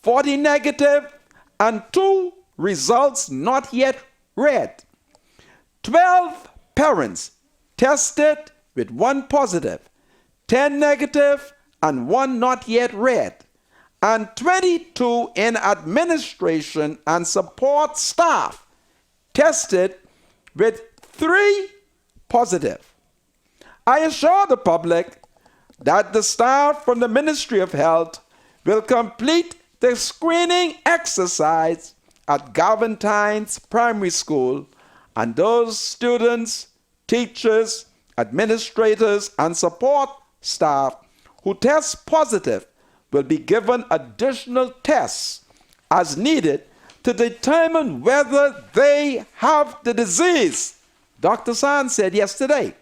40 negative, and 2 results not yet read. 12 parents tested with 1 positive, 10 negative, and 1 not yet read, and 22 in administration and support staff tested with 3 positive. I assure the public that the staff from the Ministry of Health will complete the screening exercise at Galvantines Primary School, and those students, teachers, administrators, and support staff who test positive will be given additional tests as needed to determine whether they have the disease, Dr. Sands said yesterday.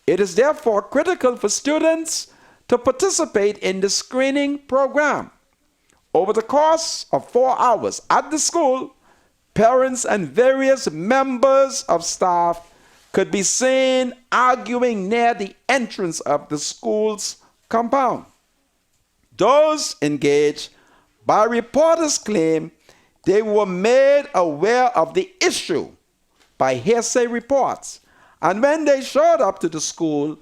It is therefore critical for students to participate in the screening program. Over the course of 4 hours at the school, parents and various members of staff could be seen arguing near the entrance of the school's compound. Those engaged by reporters claim they were made aware of the issue by hearsay reports, and when they showed up to the school,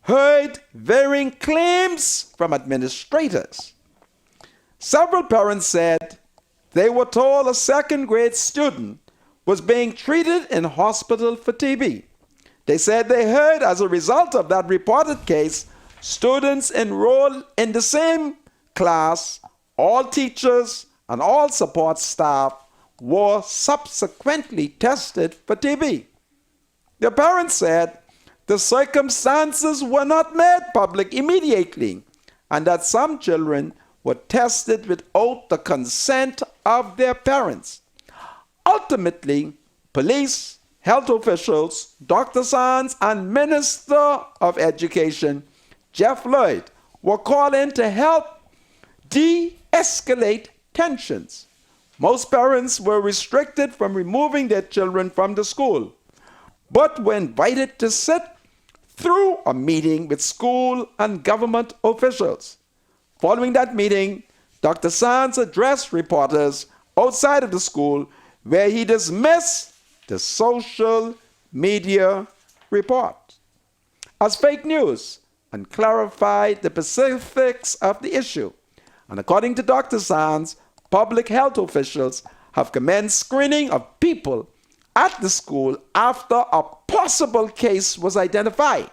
heard varying claims from administrators. Several parents said they were told a second-grade student was being treated in hospital for TB. They said they heard as a result of that reported case, students enrolled in the same class, all teachers and all support staff were subsequently tested for TB. The parents said the circumstances were not made public immediately and that some children were tested without the consent of their parents. Ultimately, police, health officials, Dr. Sands, and Minister of Education, Jeff Lloyd, were called in to help de-escalate tensions. Most parents were restricted from removing their children from the school, but were invited to sit through a meeting with school and government officials. Following that meeting, Dr. Sands addressed reporters outside of the school where he dismissed the social media report as fake news and clarify the specifics of the issue. And according to Dr. Sands, public health officials have commenced screening of people at the school after a possible case was identified.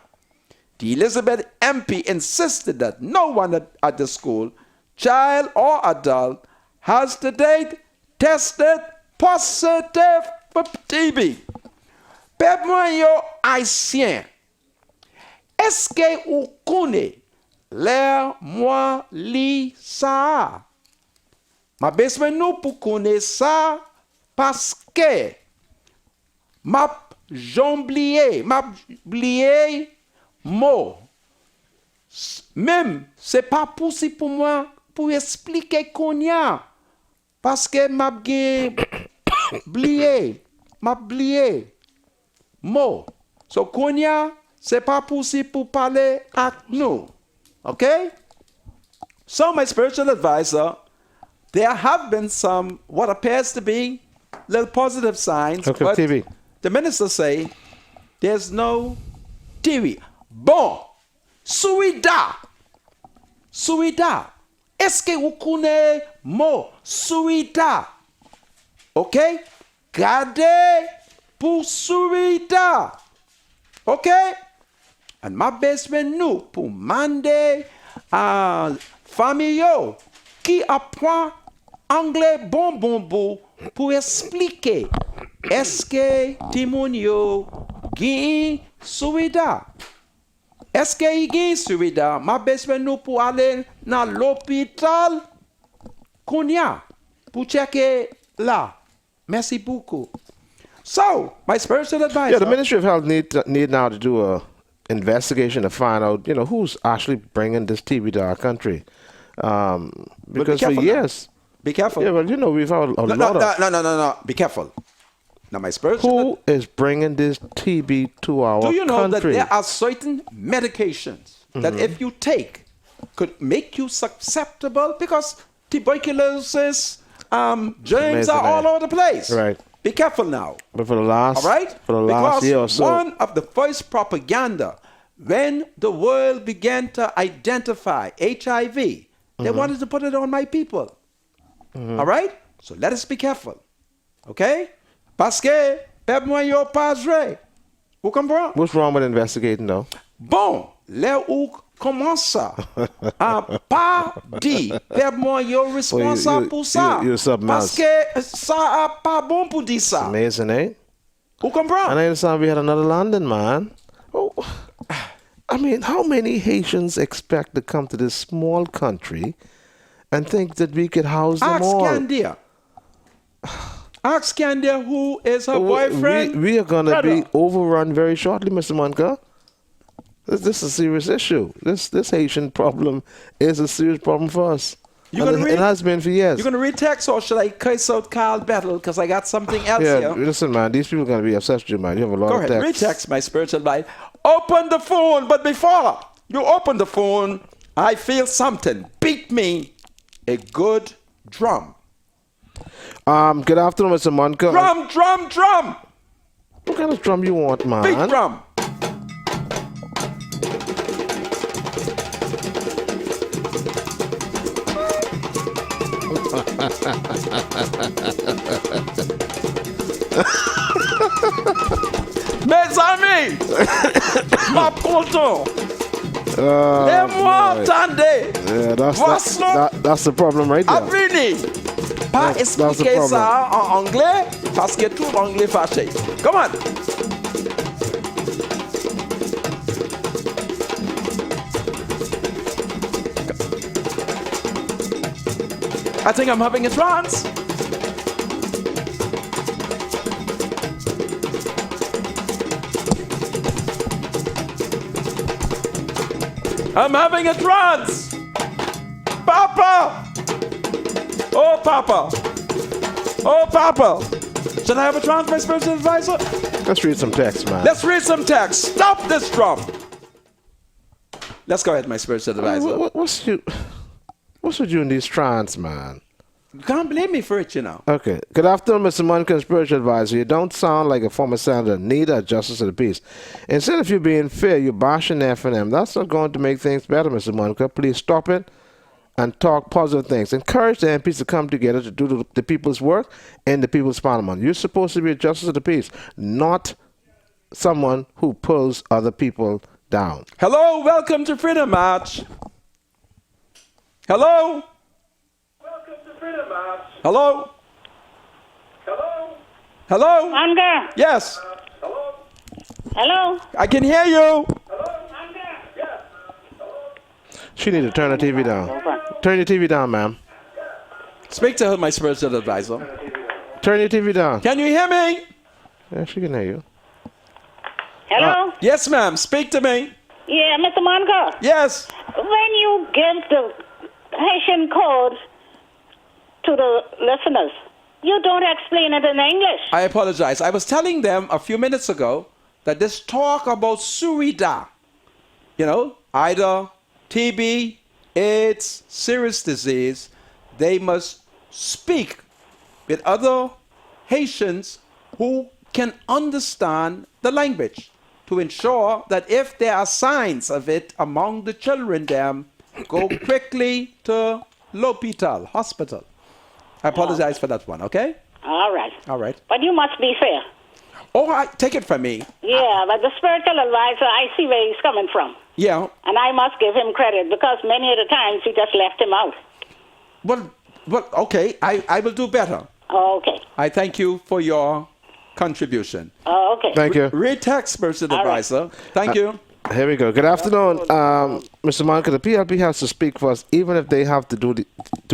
The Elizabeth MP insisted that no one at the school, child or adult, has to date tested positive for TB. Peuple moyen haïtien, est-ce que vous connaissez l'air moi li ça? Ma besoin nous pour connaître ça parce que m'a j'oublié mot. Même c'est pas possible pour moi pour expliquer qu'on y a parce que m'a oublié mot. So qu'on y a c'est pas possible pour parler avec nous. Okay? So my spiritual advisor, there have been some what appears to be little positive signs, Okay, but TV. the minister say there's no TV. Bon, Suida. Est-ce que vous connaissez mot Suida? OK? Gardez pour Suida. OK? And ma basement nous pour demander à famille qui apprend anglais bon pour expliquer est-ce que Timonio gagne Suida? Est-ce qu'il gagne Suida? Ma basement nous pour aller dans l'hôpital qu'on y a pour checker là. Merci beaucoup. So, my spiritual advisor. Yeah, the Ministry of Health need now to do a investigation to find out, who's actually bringing this TB to our country. Because for years, be careful. yeah, well, we've had a lot of No. Be careful. Now, my spiritual. who is bringing this TB to our Do you know country? that there are certain medications that if you take could make you susceptible because tuberculosis, germs are all over the place. Right. Be careful now. But for the last, All right? for the last Because year or so, one of the first propaganda when the world began to identify HIV, they wanted to put it on my people. All right? So let us be careful. Okay? Parce que, peuple moyen pas vrai. Vous comprenez? what's wrong with investigating though? Bon, là où commence à pas dire, peuple moyen responsable pour ça. you something Parce else. que ça a pas bon pour dire ça. Amazing, eh? Vous comprenez? And I understand we had another London, man. Oh, I mean, how many Haitians expect to come to this small country and think that we could house them Ask all? Candia. Ask Candia who is her boyfriend. We are going to brother. be overrun very shortly, Mr. Monka. This is a serious issue. This Haitian problem is a serious problem for us. You And gonna it read- has been for years. You gonna read text or should I curse out Carl Battle because I got something else Yeah, here? listen, man. These people are going to be obsessed with you, man. You have a lot Go of ahead, text. read text, my spiritual life. Open the phone, but before you open the phone, I feel something. Beat me a good drum. Good afternoon, Mr. Monka. Drum! What kind of drum you want, man? Big drum. Mes amis, ma pourtant, et moi boy. attendez, Yeah, Voici- that's the problem right there. Avini. Pas That's the expliquer problem. ça en anglais parce que tout anglais fâché. Come on. I think I'm having a trance. I'm having a trance. Papa. Oh, Papa. Oh, Papa. Should I have a trance, my spiritual advisor? Let's read some text, man. Let's read some text. Stop this drum. Let's go ahead, my spiritual advisor. What's with you in these trance, man? You can't blame me for it, you know. Okay. Good afternoon, Mr. Monica, spiritual advisor. You don't sound like a former senator, neither a justice of the peace. Instead of you being fair, you're bashing F&M. That's not going to make things better, Mr. Monica. Please stop it and talk positive things. Encourage the MPs to come together to do the people's work in the people's parliament. You're supposed to be a justice of the peace, not someone who pulls other people down. Hello, welcome to Freedom March. Hello? Welcome to Freedom March. Hello? Hello? Hello? Manga. Yes, Hello. I can hear you. She need to turn the TV down. Turn your TV down, ma'am. Speak to her, my spiritual advisor. Turn your TV down. Can you hear me? Yeah, she can hear you. Hello. Yes, ma'am. Speak to me. Yeah, Mr. Monica. Yes. When you give the Haitian code to the listeners, you don't explain it in English. I apologize. I was telling them a few minutes ago that this talk about Surida, you know, either TB, AIDS, serious disease, they must speak with other Haitians who can understand the language to ensure that if there are signs of it among the children, them go quickly to l'hôpital, hospital. I apologize for that one, okay? All right. All right. But you must be fair. Oh, take it from me. Yeah, but the spiritual advisor, I see where he's coming from. Yeah. And I must give him credit because many of the times you just left him out. Well, okay. I will do better. Oh, okay. I thank you for your contribution. Oh, okay. Thank you. Read text, person All right. advisor. Thank you. Here we go. Good afternoon, Mr. Monica. The PLP has to speak for us, even if they have to do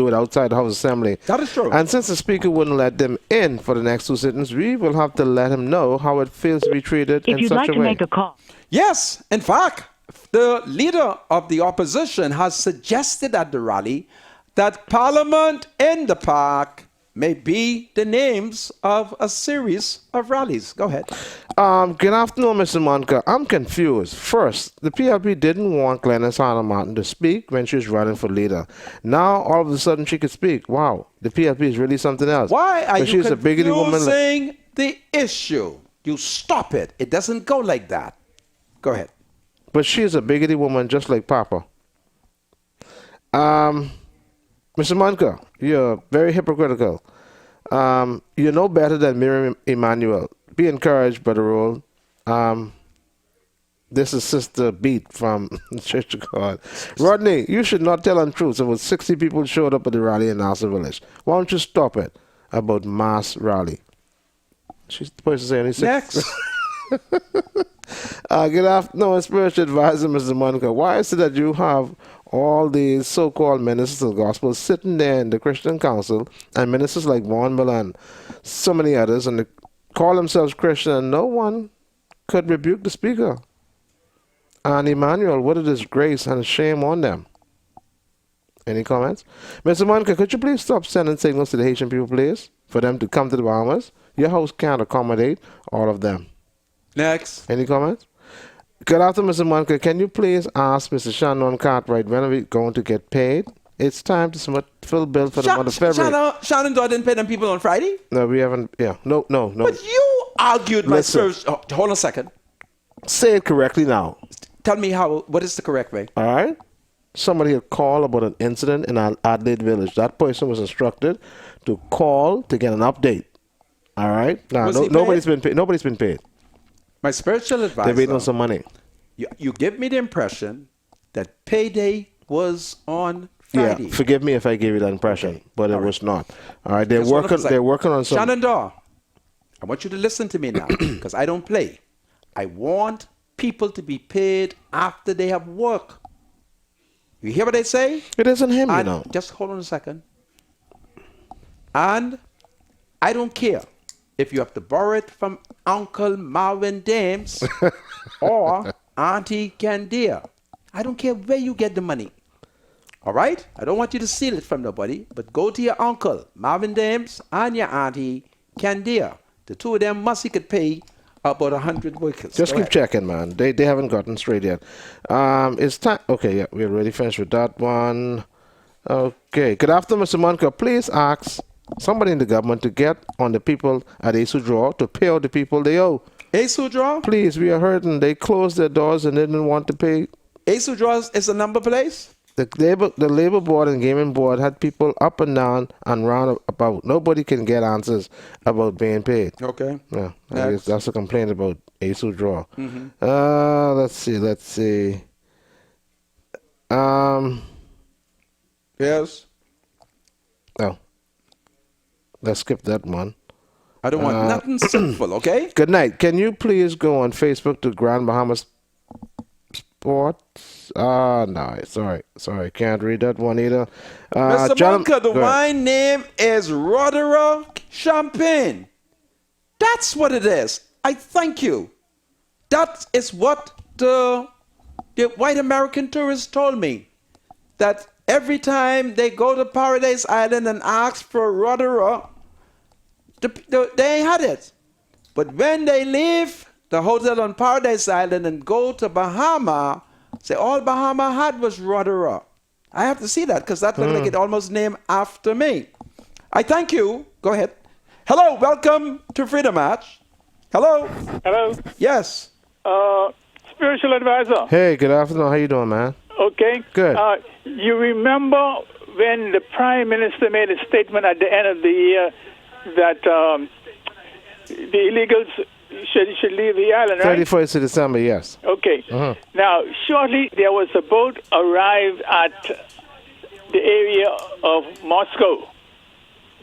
it outside the House Assembly. That is true. And since the Speaker wouldn't let them in for the next two sittings, we will have to let him know how it feels to be treated in If you'd such like a to way. make a call. Yes, in fact, the leader of the opposition has suggested at the rally that Parliament in the Park may be the names of a series of rallies. Go ahead. Good afternoon, Mr. Monica. I'm confused. First, the PLP didn't want Glenys Hanna Martin to speak when she was running for leader. Now, all of a sudden, she could speak. Wow, the PLP is really something else. Why are But you she's a biggity woman. confusing the issue? You stop it. It doesn't go like that. Go ahead. But she's a biggity woman just like Papa. Mr. Monica, you're very hypocritical. You know better than Miriam Emanuel. Be encouraged by the role. This is Sister Beat from Church of God. Rodney, you should not tell untruths. About 60 people showed up at the rally in Nassau Village. Why don't you stop it about mass rally? She's supposed to say only 6. Next. Good afternoon, spiritual advisor, Mr. Monica. Why is it that you have all these so-called ministers of the gospel sitting there in the Christian Council and ministers like Vaughan Miller and so many others, and they call themselves Christian, and no one could rebuke the speaker? And Emmanuel, what a disgrace and a shame on them. Any comments? Mr. Monica, could you please stop sending signals to the Haitian people, please, for them to come to the Bahamas? Your house can't accommodate all of them. Next. Any comments? Good afternoon, Mr. Monica. Can you please ask Mr. Shannon Cartwright when are we going to get paid? It's time to submit full bill for the month of February. Shannon didn't pay them people on Friday? No, we haven't. Yeah. No. But you argued my Listen. first. Oh, hold on a second. Say it correctly now. Tell me what is the correct way? All right? Somebody had called about an incident in Adelaide Village. That person was instructed to call to get an update. All right? Now, Was he nobody's paid? been paid. Nobody's been paid. My spiritual advisor. They're waiting on some money. You give me the impression that payday was on Friday. Yeah. Forgive me if I gave you that impression, but it was not. All right. They're Just wanna working. emphasize. They're working on some. Shannon Daw, I want you to listen to me now because I don't play. I want people to be paid after they have work. You hear what I say? It isn't him, you And know. just hold on a second. And I don't care if you have to borrow it from Uncle Marvin Dames or Auntie Candia. I don't care where you get the money. All right? I don't want you to steal it from nobody, but go to your uncle, Marvin Dames, and your auntie, Candia. The two of them must could pay about 100 workers. Just Go keep ahead. checking, man. They haven't gotten straight yet. It's time. Okay, yeah, we're already finished with that one. Okay. Good afternoon, Mr. Monica. Please ask somebody in the government to get on the people at Asu Draw to pay out the people they owe. Asu Draw? Please, we are hurting. They closed their doors and they didn't want to pay. Asu Draw is a number place? The labor board and gaming board had people up and down and round about. Nobody can get answers about being paid. Okay. Yeah, I Next. guess that's a complaint about Asu Draw. Let's see. Yes. Oh, let's skip that one. I don't want nothing sinful, okay? Good night. Can you please go on Facebook to Grand Bahamas Sports? No, sorry, can't read that one either. Mr. John- Monka, the go ahead. wine name is Roederer Champagne. That's what it is. I thank you. That is what the white American tourists told me. That every time they go to Paradise Island and ask for Roederer, they had it. But when they leave the hotel on Paradise Island and go to Bahama, say all Bahama had was Roederer. I have to see that because that looked like it almost named after me. I thank you. Go ahead. Hello, welcome to Freedom Match. Hello. Hello, Yes. spiritual advisor. Hey, good afternoon. How you doing, man? Okay. Good. You remember when the Prime Minister made a statement at the end of the year that the illegals should leave the island, right? 31st of December, yes. Okay. Now, shortly there was a boat arrived at the area of Moscow.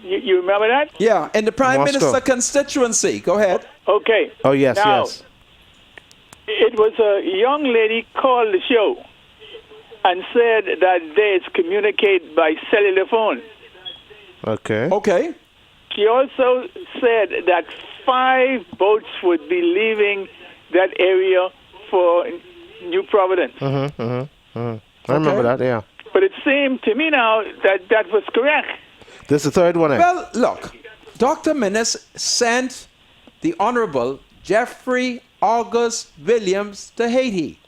You remember that? Yeah, in the Prime Moscow. Minister constituency. Go ahead. Okay. Oh, yes, Now, yes. It was a young lady called the show and said that they communicate by cellular phone. Okay. Okay. She also said that 5 boats would be leaving that area for New Providence. I remember that, yeah. But it seemed to me now that that was correct. This is the third one. Well, look, Dr. Minnis sent the Honorable Jeffrey August Williams to Haiti.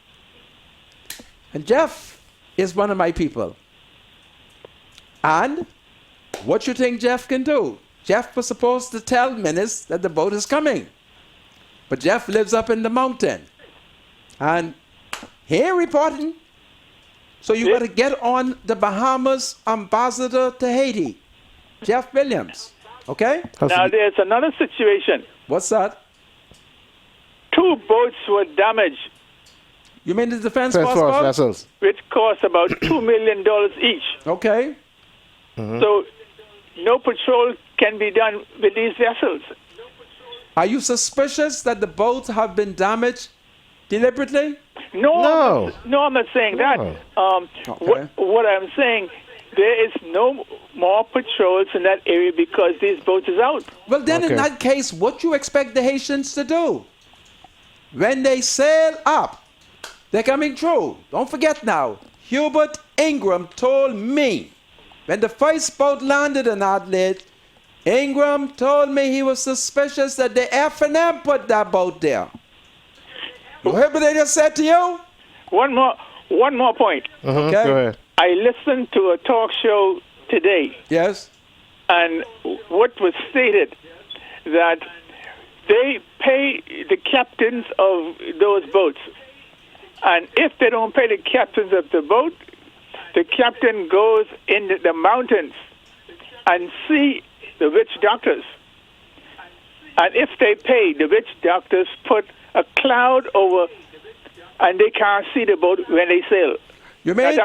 And Jeff is one of my people. And what you think Jeff can do? Jeff was supposed to tell Minnis that the boat is coming. But Jeff lives up in the mountain. And he ain't reporting. So you got to get on the Bahamas ambassador to Haiti, Jeff Williams. Okay? Now, there's another situation. What's that? 2 boats were damaged, You mean the Defense First Force Force boat? vessels. which cost about $2 million each. Okay. So no patrol can be done with these vessels. Are you suspicious that the boats have been damaged deliberately? No, I'm not saying that. Okay. What I'm saying, there is no more patrols in that area because these boats is out. Well, then in Okay. that case, what you expect the Haitians to do? When they sail up, they're coming through. Don't forget now, Hubert Ingram told me when the first boat landed in Adelaide, Ingram told me he was suspicious that the F&M put that boat there. You heard what they just said to you? One more point. Okay. Go ahead. I listened to a talk show today, Yes. and what was stated that they pay the captains of those boats, and if they don't pay the captains of the boat, the captain goes in the mountains and see the witch doctors. And if they pay, the witch doctors put a cloud over, and they can't see the boat when they sail. You mean?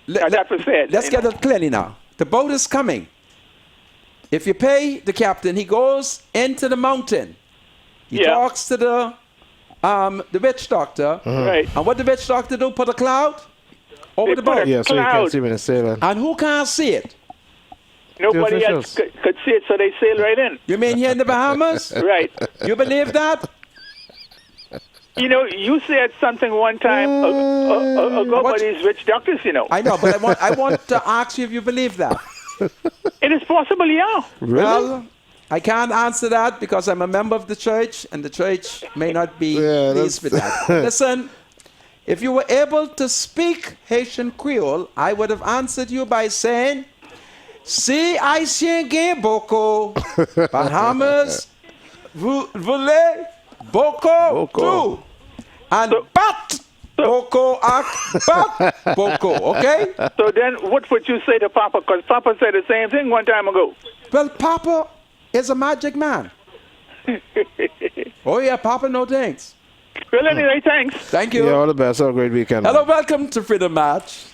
That was said. Let's get it clearly now. The boat is coming. If you pay the captain, he goes into the mountain. He Yeah. talks to the witch doctor. Right. And what the witch doctor do? Put a cloud over They the put boat. a- Yeah, so you Cloud. can see when it's sailing. And who can't see it? Nobody The else officials. could see it, so they sail right in. You mean here in the Bahamas? Right. You believe that? You know, you said something one time ago What? about these witch doctors, you know. I know, but I want to ask you if you believe that. It is possible, yeah. Well, I can't answer that because I'm a member of the church, and the church may not be Yeah, pleased with that. Listen, If you were able to speak Haitian Creole, I would have answered you by saying, si Haitien gen beaucoup, Bahamas voulez beaucoup too. And bat beaucoup ak bat beaucoup, okay? So then, what would you say to Papa? Because Papa said the same thing one time ago. Well, Papa is a magic man. Oh yeah, Papa, no thanks. Well, anyway, thanks. Thank you. Yeah, all the best. Have a great weekend. Hello, welcome to Freedom Match.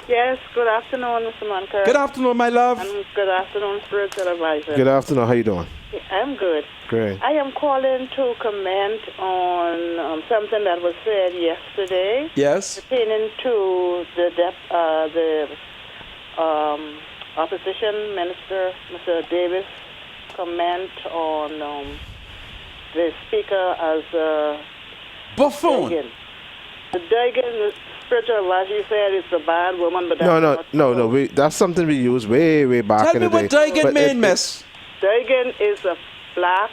Yes, good afternoon, Mr. Monker. Good afternoon, my love. And good afternoon, Spiritual Advisor. Good afternoon. How you doing? I'm good. Great. I am calling to comment on something that was said yesterday Yes. pertaining to the opposition minister, Mr. Davis, comment on the speaker as Buffoon. Dagan. The Dagan, spiritual advisor, you said it's a bad woman, but that's No. not true. That's something we used way back Tell in me the day. what Dagan But mean, miss. Dagan is a black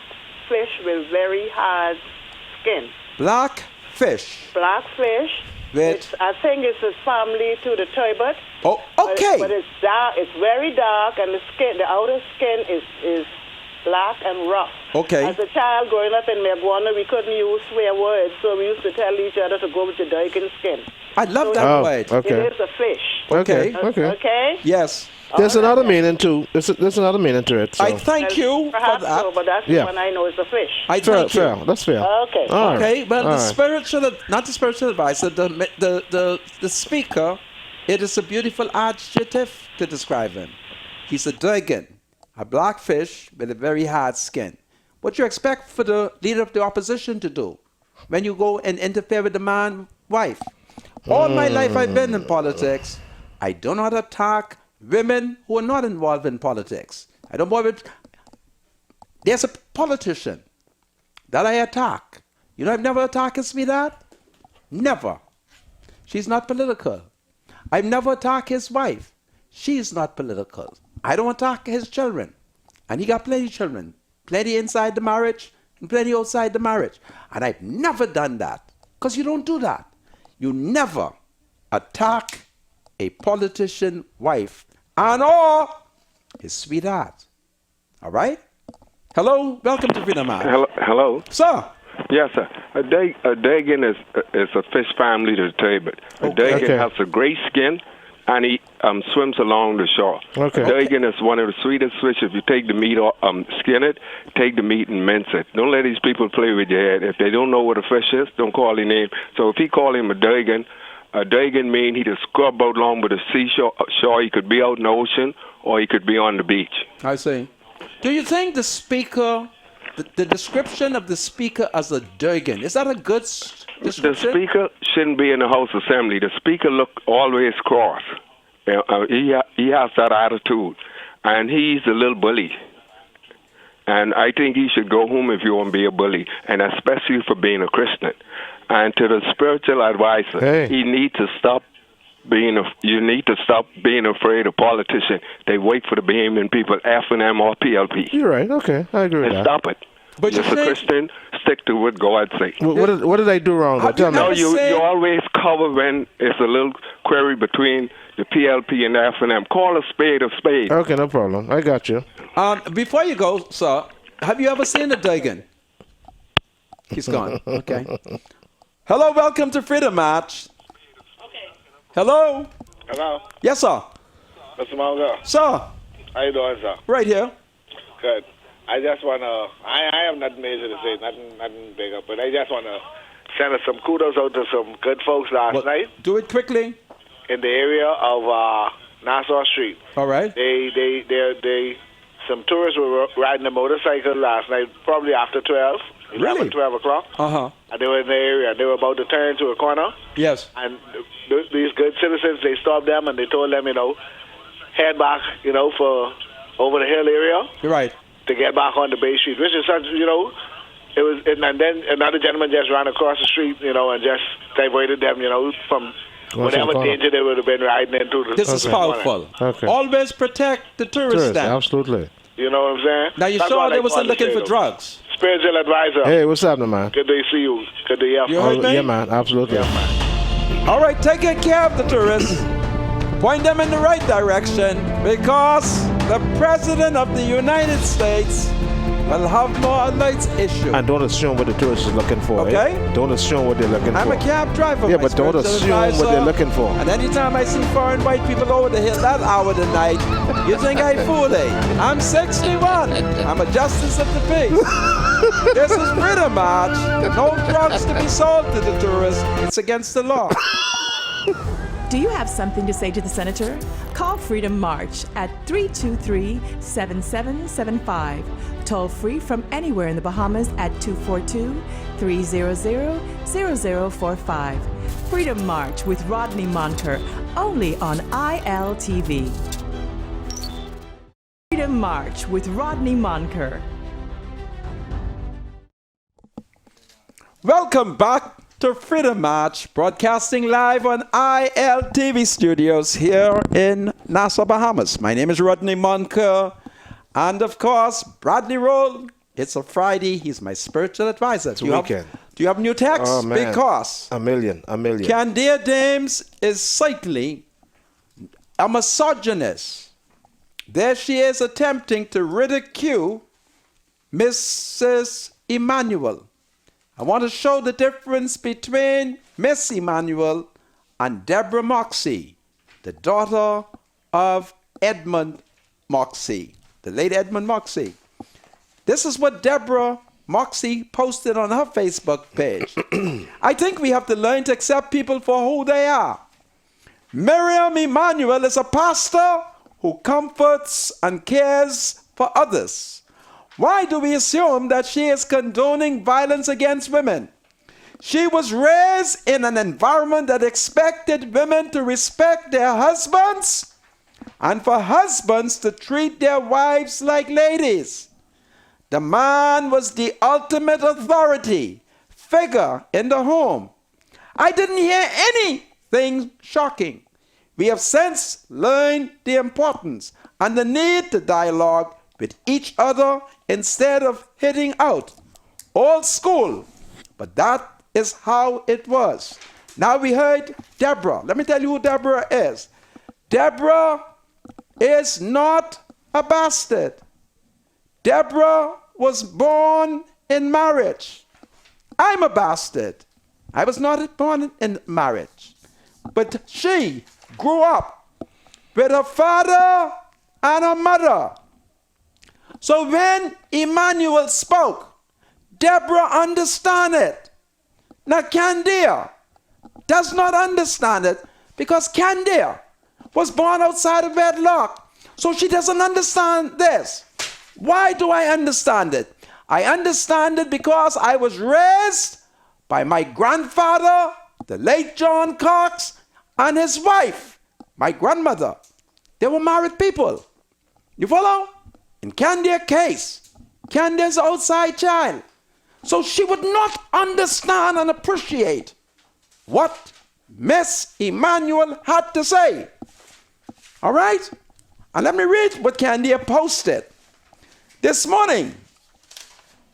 fish with very hard skin. Black fish. Black fish. With, I think it's a family to the turbot. oh, okay. But it's dark. It's very dark, and the outer skin is black and rough. Okay. As a child growing up in Megwana, we couldn't use swear words, so we used to tell each other to go with the Dagan skin. I love So that Oh, word. okay. It is a fish. Okay. Okay? Yes. There's another meaning too. There's another meaning to it. So. I thank you for Perhaps that. so, but that's Yeah. the one I know is a fish. I fair, thank you. fair. That's fair. Okay. All right. Okay, but All the right. spiritual, not the spiritual advisor, the speaker, it is a beautiful adjective to describe him. He's a Dagan, a black fish with a very hard skin. What you expect for the leader of the opposition to do when you go and interfere with the man's wife? All my life I've been in politics. I do not attack women who are not involved in politics. I don't bother with. There's a politician that I attack. You know, I've never attacked his sweetheart. Never. She's not political. I've never attacked his wife. She's not political. I don't attack his children. And he got plenty of children. Plenty inside the marriage and plenty outside the marriage. And I've never done that. Because you don't do that. You never attack a politician wife and or his sweetheart. All right? Hello? Welcome to Freedom House. Hello. Sir. Yes, sir. A Dagan is a fish family to the turbot. A Dagan Okay. has a gray skin, and he swims along the shore. Okay. A Dagan is one of the sweetest fish. If you take the meat, skin it, take the meat and mince it. Don't let these people play with your head. If they don't know what a fish is, don't call his name. So if he call him a Dagan mean he just scrub out along with the seashore. He could be out in the ocean, or he could be on the beach. I see. Do you think the speaker, the description of the speaker as a Dagan, is that a good The description? speaker shouldn't be in the House Assembly. The speaker look always cross. He has that attitude, and he's a little bully. And I think he should go home if you want to be a bully, and especially for being a Christian. And to the spiritual advisor, Hey. he needs to stop you need to stop being afraid of politicians. They wait for the Bahamian people, F&M or PLP. You're right. Okay, I agree with And that. stop it. But you As a say- Christian, stick to what God says. What did I do wrong? Have Tell you me. No, ever you say- always cover when it's a little query between the PLP and the F&M. Call a spade a spade. Okay, no problem. I got you. Before you go, sir, have you ever seen a Dagan? He's gone. Okay. Hello, welcome to Freedom Match. Hello? Hello, Yes, sir. Mr. Mongo. Sir, How you doing, sir? right here. Good. I just want to, I have nothing major to say, nothing bigger, but I just want to send some kudos out to some good folks last Well, night do it quickly. in the area of Nassau Street. All right. Some tourists were riding a motorcycle last night, probably after 12, 11, Really? 12 o'clock. Uh-huh. And they were in the area. They were about to turn to a corner. Yes. And these good citizens, they stopped them and they told them, head back, for over the hill area You're right. to get back on the Bay Street, which is such, it was, and then another gentleman just ran across the street, and just diverted them, from whatever corner. danger they would have been riding into. This is Okay. powerful. Okay. Always protect the tourists Tourist, then. absolutely. You know what I'm saying? Now, you That's sure all they I wasn't wanted to looking say, for though. drugs? Spiritual advisor. Hey, what's happening, man? Good to see you. Good to hear You from heard you. me? Yeah, man. Absolutely. Yeah, man. All right, take good care of the tourists. Point them in the right direction, because the President of the United States will have more lights issue. And don't assume what the tourist is looking for. Okay. Eh? Don't assume what they're looking I'm for. a cab driver. Yeah, my but don't spiritual assume what advisor. they're looking for. And anytime I see foreign white people over the hill that hour of the night, you think I fool it. I'm 61. I'm a justice of the peace. This is Freedom March. No drugs to be sold to the tourists. It's against the law. Do you have something to say to the senator? Call Freedom March at 323-7775. Toll free from anywhere in the Bahamas at 242-300-0045. Freedom March with Rodney Monker, only on ILTV. Freedom March with Rodney Monker. Welcome back to Freedom March, broadcasting live on ILTV studios here in Nassau, Bahamas. My name is Rodney Monker, and of course, Bradley Roll. It's a Friday. He's my spiritual advisor. It's weekend. Do you have new texts? Oh, man. Because a million. Candia Dames is certainly a misogynist. There she is attempting to ridicule Mrs. Emmanuel. I want to show the difference between Miss Emmanuel and Deborah Moxie, the daughter of Edmund Moxie, the late Edmund Moxie. This is what Deborah Moxie posted on her Facebook page. I think we have to learn to accept people for who they are. Miriam Emmanuel is a pastor who comforts and cares for others. Why do we assume that she is condoning violence against women? She was raised in an environment that expected women to respect their husbands and for husbands to treat their wives like ladies. The man was the ultimate authority figure in the home. I didn't hear anything shocking. We have since learned the importance and the need to dialogue with each other instead of hitting out. Old school, but that is how it was. Now we heard Deborah. Let me tell you who Deborah is. Deborah is not a bastard. Deborah was born in marriage. I'm a bastard. I was not born in marriage. But she grew up with her father and her mother. So when Emmanuel spoke, Deborah understood it. Now Candia does not understand it because Candia was born outside of wedlock. So she doesn't understand this. Why do I understand it? I understand it because I was raised by my grandfather, the late John Cox, and his wife, my grandmother. They were married people. You follow? In Candia's case, Candia's outside child. So she would not understand and appreciate what Miss Emmanuel had to say. All right? And let me read what Candia posted. This morning,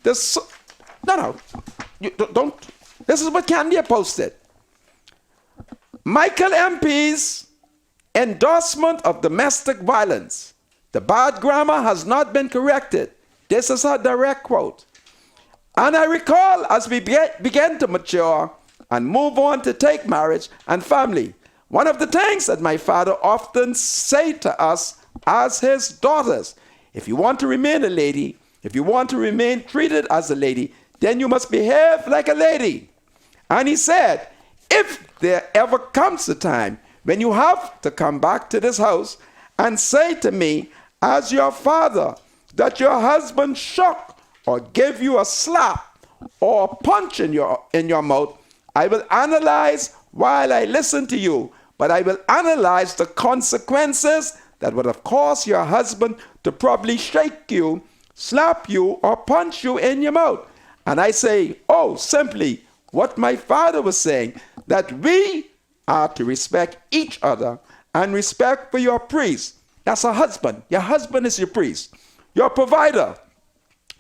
this is what Candia posted. Michael MP's endorsement of domestic violence. The bad grammar has not been corrected. This is a direct quote. And I recall as we began to mature and move on to take marriage and family, one of the things that my father often said to us as his daughters, if you want to remain a lady, if you want to remain treated as a lady, then you must behave like a lady. And he said, if there ever comes a time when you have to come back to this house and say to me, as your father, that your husband shook or gave you a slap or a punch in your mouth, I will analyze while I listen to you, but I will analyze the consequences that would have caused your husband to probably shake you, slap you, or punch you in your mouth. And I say, simply what my father was saying, that we are to respect each other and respect for your priest. That's a husband. Your husband is your priest, your provider,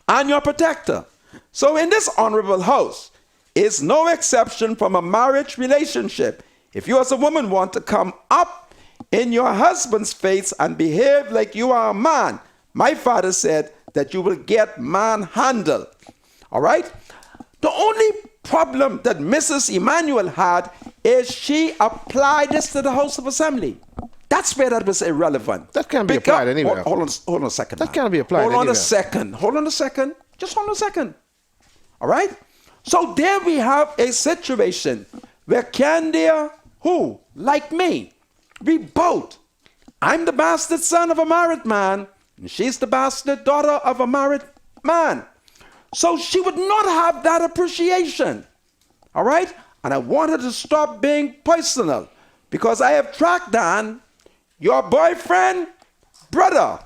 and your protector. So in this honorable house is no exception from a marriage relationship. If you as a woman want to come up in your husband's face and behave like you are a man, my father said that you will get manhandled. All right? The only problem that Mrs. Emmanuel had is she applied this to the House of Assembly. That's where that was irrelevant. That can't be applied anywhere. Hold on a second. That can't be applied anywhere. Hold on a second. Just hold on a second. All right? So there we have a situation where Candia, who, like me, we both, I'm the bastard son of a married man, and she's the bastard daughter of a married man. So she would not have that appreciation. All right? And I want her to stop being personal, because I have tracked down your boyfriend, brother,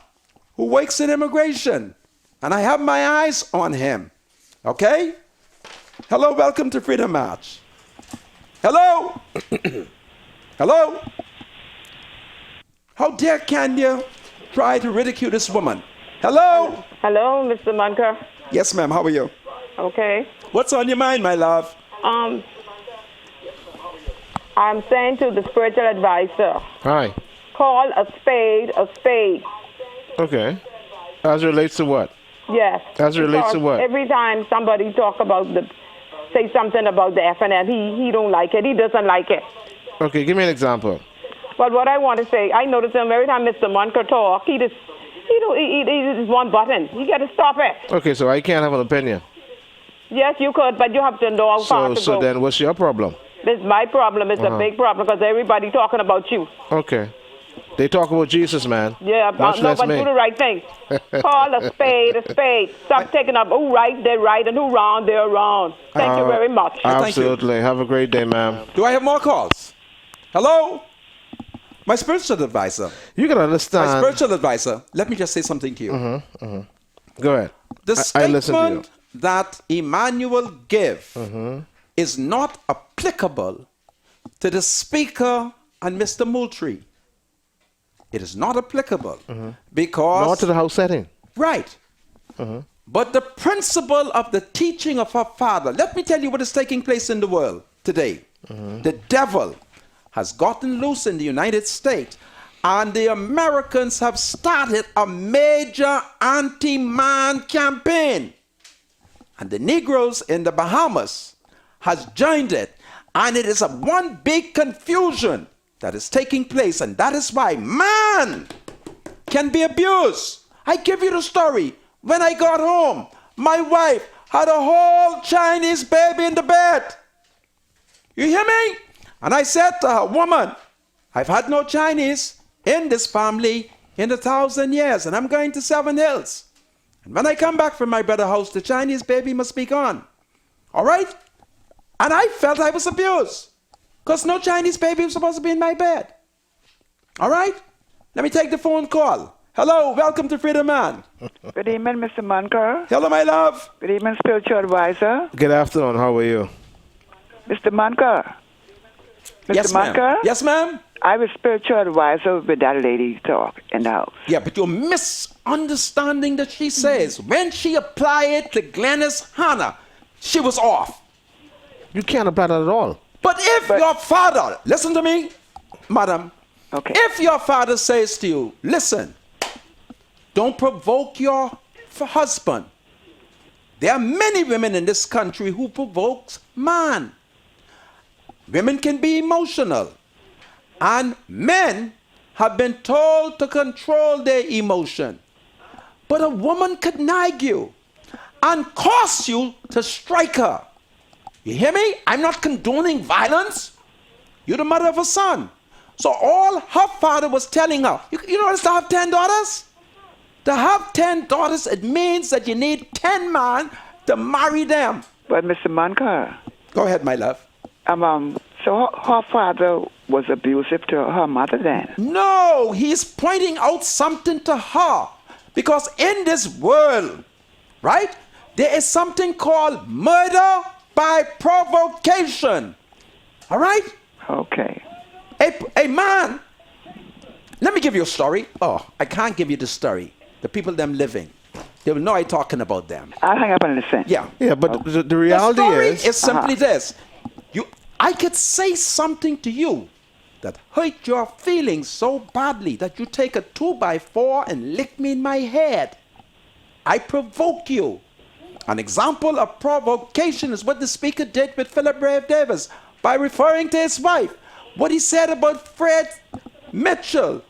who works in immigration, and I have my eyes on him. Okay? Hello, welcome to Freedom March. Hello? Hello? How dare Kenya try to ridicule this woman? Hello? Hello, Mr. Munker. Yes, ma'am. How are you? Okay. What's on your mind, my love? I'm saying to the spiritual advisor, Hi. call a spade a spade. Okay. As relates to what? Yes. As relates to Because what? Every time somebody say something about the FNL, he don't like it. He doesn't like it. Okay, give me an example. But what I want to say, I notice him every time Mr. Munker talk, he just one button. You got to stop it. Okay, so I can't have an opinion. Yes, you could, but you have to know how far to go. So then what's your problem? It's my problem. It's a big problem because everybody talking about you. Okay. They talk about Jesus, man. Yeah, Much no, less but me. do the right thing. Call a spade a spade. Stop taking up who right, they're right, and who wrong, they're wrong. Thank you very much. Absolutely. Have a great day, ma'am. Do I have more calls? Hello? My spiritual advisor. You got to understand. My spiritual advisor. Let me just say something to you. Go ahead. The I listen to you. statement that Emmanuel gave is not applicable to the speaker and Mr. Moultrie. It is not applicable because... Not to the house setting. Right. But the principle of the teaching of her father, let me tell you what is taking place in the world today. The devil has gotten loose in the United States, and the Americans have started a major anti-man campaign. And the Negroes in the Bahamas has joined it, and it is a one big confusion that is taking place, and that is why man can be abused. I give you the story. When I got home, my wife had a whole Chinese baby in the bed. You hear me? And I said to her, woman, I've had no Chinese in this family in 1,000 years, and I'm going to Seven Hills. And when I come back from my brother's house, the Chinese baby must be gone. All right? And I felt I was abused, because no Chinese baby was supposed to be in my bed. All right? Let me take the phone call. Hello, welcome to Freedom Man. Good evening, Mr. Munker. Hello, my love. Good evening, spiritual advisor. Good afternoon. How are you? Mr. Munker. Mr. Yes, ma'am. Munker? Yes, ma'am. I was spiritual advisor with that lady talk in the house. Yeah, but you're misunderstanding that she says. When she applied it to Glennis Hanna, she was off. You can't apply that at all. But if your father, listen to me, madam. Okay. If your father says to you, listen, don't provoke your husband. There are many women in this country who provoke man. Women can be emotional. And men have been told to control their emotion. But a woman could nag you and cause you to strike her. You hear me? I'm not condoning violence. You're the mother of a son. So all her father was telling her, you know what it's to have 10 daughters? To have 10 daughters, it means that you need 10 men to marry them. But Mr. Munker. Go ahead, my love. So her father was abusive to her mother then? No, he's pointing out something to her. Because in this world, right, there is something called murder by provocation. All right? Okay. A man, let me give you a story. Oh, I can't give you the story. The people them living, they will know I'm talking about them. I'll hang up and listen. Yeah. Yeah, but the reality the story is simply this. I could say something to you that hurt your feelings so badly that you take a 2x4 and lick me in my head. I provoke you. An example of provocation is what the speaker did with Philip Brave Davis by referring to his wife. What he said about Fred Mitchell.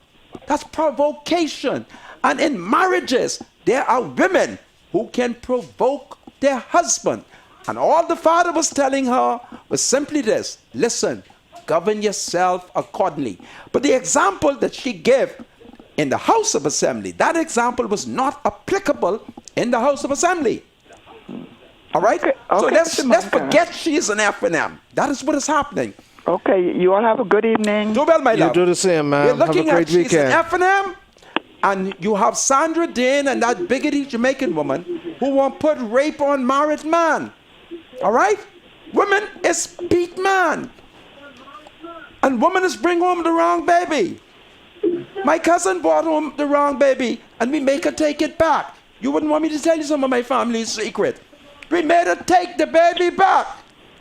That's provocation. And in marriages, there are women who can provoke their husband. And all the father was telling her was simply this: listen, govern yourself accordingly. But the example that she gave in the House of Assembly, that example was not applicable in the House of Assembly. All right? So let's forget she is an F&M. That is what is happening. Okay, you all have a good evening. Do well, my love. You do the same, man. We're looking have a great at she's weekend. an F&M, and you have Sandra Dane and that bigoted Jamaican woman who won't put rape on married man. All right? Women is beat man. And woman is bring home the wrong baby. My cousin brought home the wrong baby, and we make her take it back. You wouldn't want me to tell you some of my family's secret. We made her take the baby back,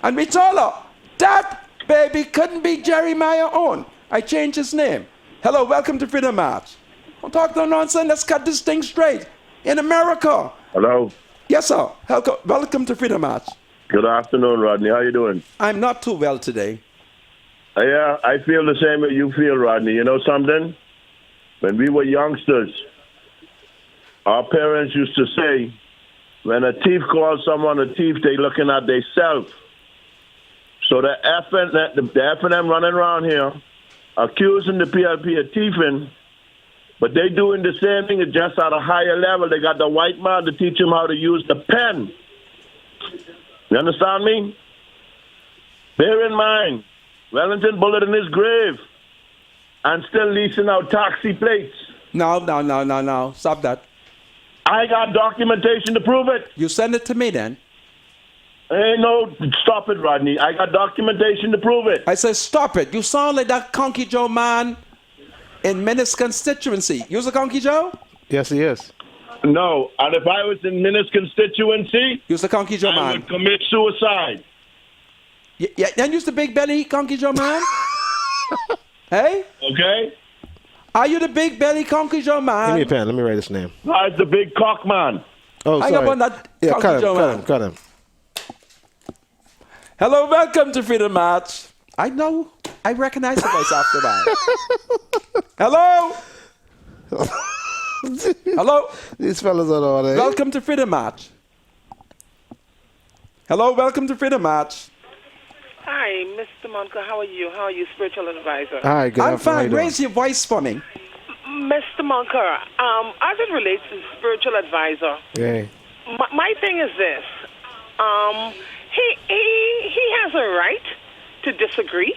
and we told her that baby couldn't be Jeremiah own. I changed his name. Hello, welcome to Freedom March. Don't talk no nonsense. Let's cut this thing straight. In America. Hello. Yes, sir. Welcome to Freedom March. Good afternoon, Rodney. How you doing? I'm not too well today. Yeah, I feel the same way you feel, Rodney. You know something? When we were youngsters, our parents used to say, when a thief calls someone a thief, they looking at themselves. So the F&M running around here, accusing the PLP of thieving, but they doing the same thing, just at a higher level. They got the white man to teach them how to use the pen. You understand me? Bear in mind, Wellington bullet in his grave and still leasing out taxi plates. No. Stop that. I got documentation to prove it. You send it to me then. Hey, no, stop it, Rodney. I got documentation to prove it. I said, stop it. You sound like that Conky Joe man in Minnis constituency. You's a Conky Joe? Yes, he is. No, and if I was in Minnis constituency, you's a Conky Joe man. I would commit suicide. Yeah, then you's the big belly Conky Joe man? Hey? Okay. Are you the big belly Conky Joe man? Give me a pen. Let me write his name. I'm the big cock man. Oh, sorry. I got one that yeah, Conky cut him. Hello, welcome to Freedom March. I know. I recognize the voice after that. Hello? Hello? These fellas are all there. Welcome to Freedom March. Hello, welcome to Freedom March. Hi, Mr. Monka. How are you? How are you, spiritual advisor? Hi, good I'm afternoon. fine. Raise your voice for me. Mr. Monka, as it relates to spiritual advisor, Yeah. my thing is this. He has a right to disagree.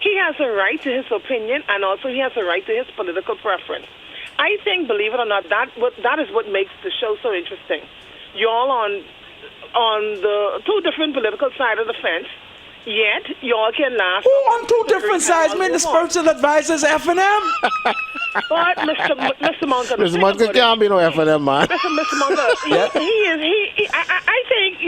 He has a right to his opinion, and also he has a right to his political preference. I think, believe it or not, that is what makes the show so interesting. You're all on the two different political sides of the fence, yet you all can laugh. Who on two different sides? Man, the spiritual advisors F&M? But Mr. Monka, Mr. Monka can't be no F&M, man. Mr. Monka, I think,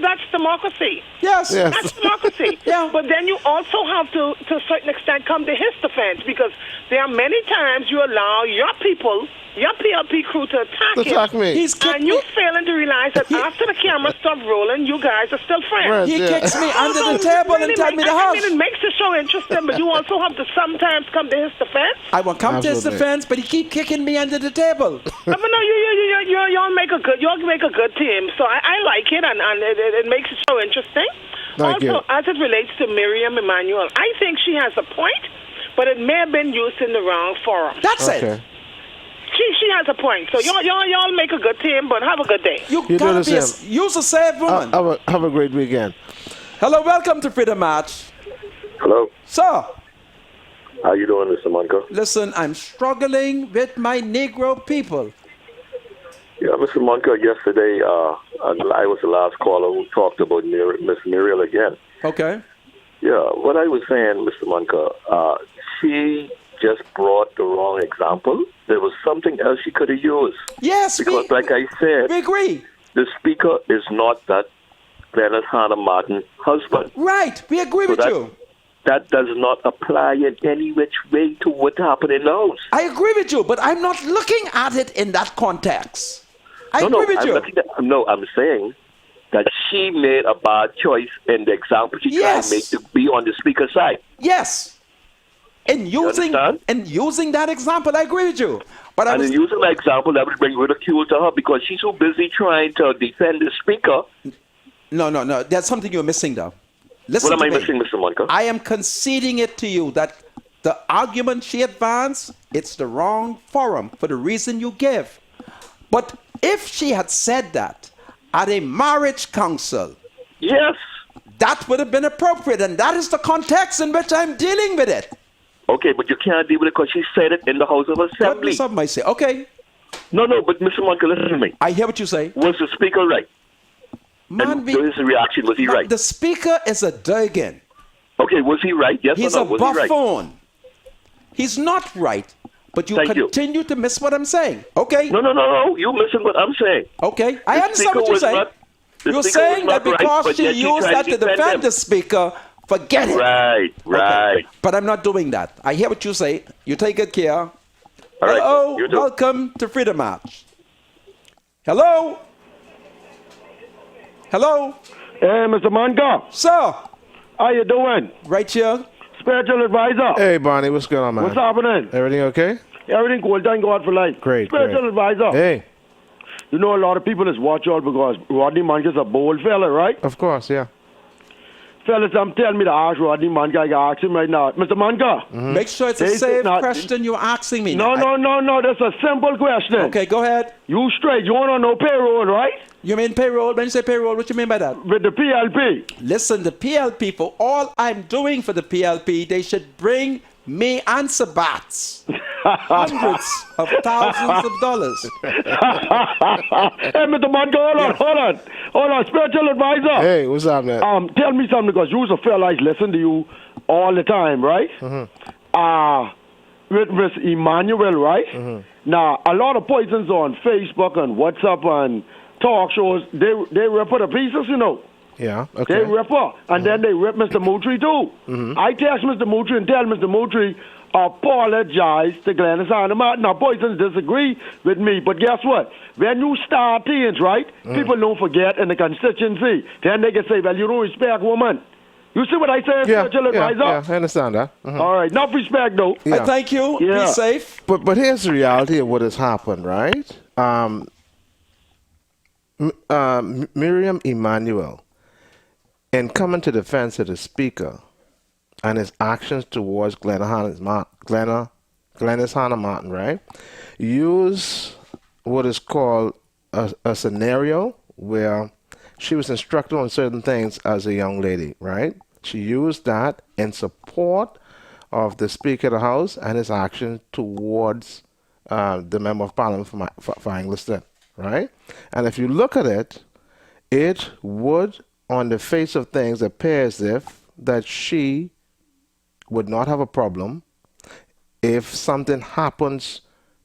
that's democracy. Yes. That's democracy. Yeah. But then you also have to a certain extent, come to his defense, because there are many times you allow your people, your PLP crew to attack him. Me. And you failing to realize that after the camera stopped rolling, you guys are still friends. He kicks me under the table and tell me the house. I mean, it makes the show interesting, but you also have to sometimes come to his defense. I will come to his defense, but he keep kicking me under the table. No, y'all make a good team. So I like it, and it makes the show interesting. Thank you. As it relates to Miriam Emanuel, I think she has a point, but it may have been used in the wrong forum. That's it. She has a point. So y'all make a good team, but have a good day. You gotta be you's a saved woman. Have a great weekend. Hello, welcome to Freedom March. Hello. Sir. How you doing, Mr. Monka? Listen, I'm struggling with my Negro people. Yeah, Mr. Monka, yesterday I was the last caller who talked about Miss Muriel again. Okay. Yeah, what I was saying, Mr. Monka, she just brought the wrong example. There was something else she could have used. Yes, because like I said, we agree. The speaker is not that Glennis Hannah Martin's husband. Right, we agree with you. That does not apply in any which way to what happened in the house. I agree with you, but I'm not looking at it in that context. I agree with you. I'm saying that she made a bad choice in the example she tried to make to be on the speaker's side. Yes. In using that example, I agree with you. But in using that example, that would bring ridicule to her because she's so busy trying to defend the speaker. No. There's something you're missing, though. Listen what am to I me. missing, Mr. Monica? I am conceding it to you that the argument she advanced, it's the wrong forum for the reason you give. But if she had said that at a marriage council, yes, that would have been appropriate, and that is the context in which I'm dealing with it. Okay, but you can't deal with it because she said it in the House of Assembly. Some might say, okay. No, but Mr. Monica, listen to me. I hear what you say. Was the speaker right? His reaction, was he right? The speaker is a Durgan. Okay, was he right? Yes He's or no? a buffoon. He's not right, but you continue to miss what I'm saying. Okay? No. You missing what I'm saying. Okay, I understand what you're saying. You're saying that because she used that to defend the speaker, forget it. Right. Okay. But I'm not doing that. I hear what you say. You take good care. All right. Hello, welcome to Freedom March. Hello? Hello? Hey, Mr. Manga. Sir. How you doing? Right here. Spiritual advisor. Hey, Bonnie, what's going on, man? What's happening? Everything okay? Everything cool. Thank God for life. Great. Spiritual advisor. Hey. You know, a lot of people just watch out because Rodney Manga's a bold fella, right? Of course, yeah. Fellas, I'm telling me to ask Rodney Manga. I can ask him right now. Mr. Manga. Mm-hmm. Make sure it's a safe question you're asking me. No. That's a simple question. Okay, go ahead. You straight. You want on no payroll, right? You mean payroll? When you say payroll, what you mean by that? With the PLP. Listen, the PLP, for all I'm doing for the PLP, they should bring me answer bats. Hundreds of thousands of dollars. Hey, Mr. Manga, hold on. Spiritual advisor. Hey, what's up, man? Tell me something because you's a fella I listen to you all the time, right? With Miss Emmanuel, right? Now, a lot of persons on Facebook and WhatsApp and talk shows, they rip her to pieces, you know. Yeah, okay. They rip her, and then they rip Mr. Moutry too. I text Mr. Moutry and tell Mr. Moutry, apologize to Glennis Hannah Martin. Now, persons disagree with me, but guess what? When you start things, right, people don't forget in the constituency. Then they can say, well, you don't respect women. You see what I say, spiritual advisor? Yeah, I understand that. All right, enough respect, though. Yeah. Thank you. Be safe. But here's the reality of what has happened, right? Miriam Emanuel, in coming to defense of the speaker and his actions towards Glennis Hannah Martin, right, use what is called a scenario where she was instructed on certain things as a young lady, right? She used that in support of the Speaker of the House and his action towards the Member of Parliament for Angleston, right? And if you look at it, it would, on the face of things, appear as if that she would not have a problem if something happens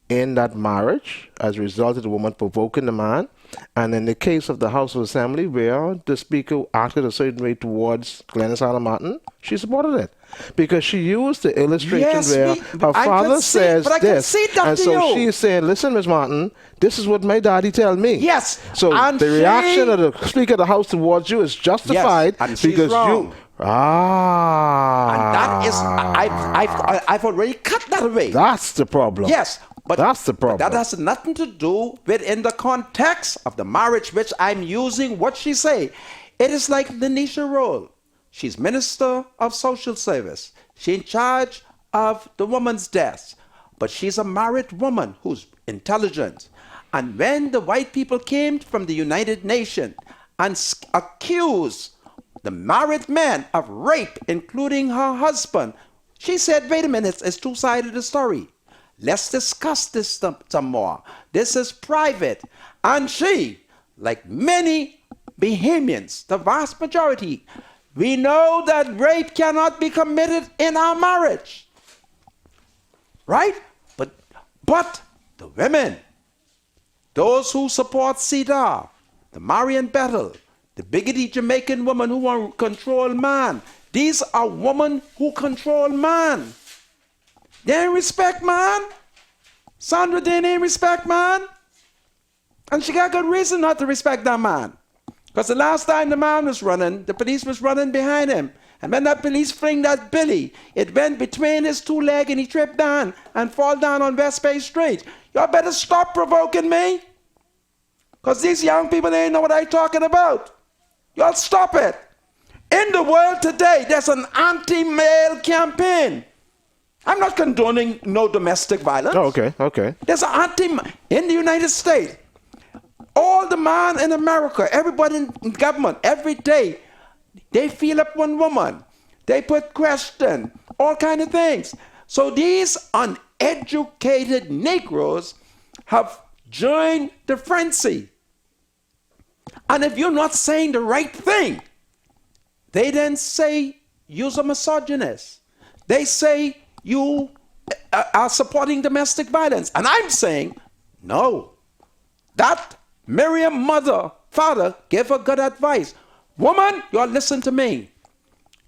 in that marriage as a result of the woman provoking the man. And in the case of the House of Assembly, where the Speaker acted a certain way towards Glennis Hannah Martin, she supported it. Because she used the illustration where her father says this. And so she's saying, listen, Ms. Martin, this is what my daddy tell me. Yes. So the reaction of the Speaker of the House towards you is justified because you... And that is... I've already cut that away. That's the problem. Yes. But that's the problem. But that has nothing to do with in the context of the marriage, which I'm using what she say. It is like Lanisha Roll. She's Minister of Social Service. She's in charge of the woman's desk. But she's a married woman who's intelligent. And when the white people came from the United Nations and accused the married man of rape, including her husband, she said, wait a minute, it's two-sided story. Let's discuss this some more. This is private. And she, like many Bahamians, the vast majority, we know that rape cannot be committed in our marriage. Right? But the women, those who support CEDAW, the Marion Battle, the biggity Jamaican woman who want to control man. These are women who control man. They ain't respect man. Sandra Dane ain't respect man. And she got good reason not to respect that man. Because the last time the man was running, the police was running behind him. And when that police fling that Billy, it went between his two legs and he tripped down and fall down on West Bay Street. Y'all better stop provoking me. Because these young people, they ain't know what I'm talking about. Y'all stop it. In the world today, there's an anti-male campaign. I'm not condoning no domestic violence. Oh, okay. There's an in the United States. All the man in America, everybody in government, every day, they feel up one woman. They put question, all kind of things. So these uneducated Negroes have joined the frenzy. And if you're not saying the right thing, they then say you're a misogynist. They say you are supporting domestic violence. And I'm saying, no. That Miriam father gave her good advice. Woman, you all listen to me.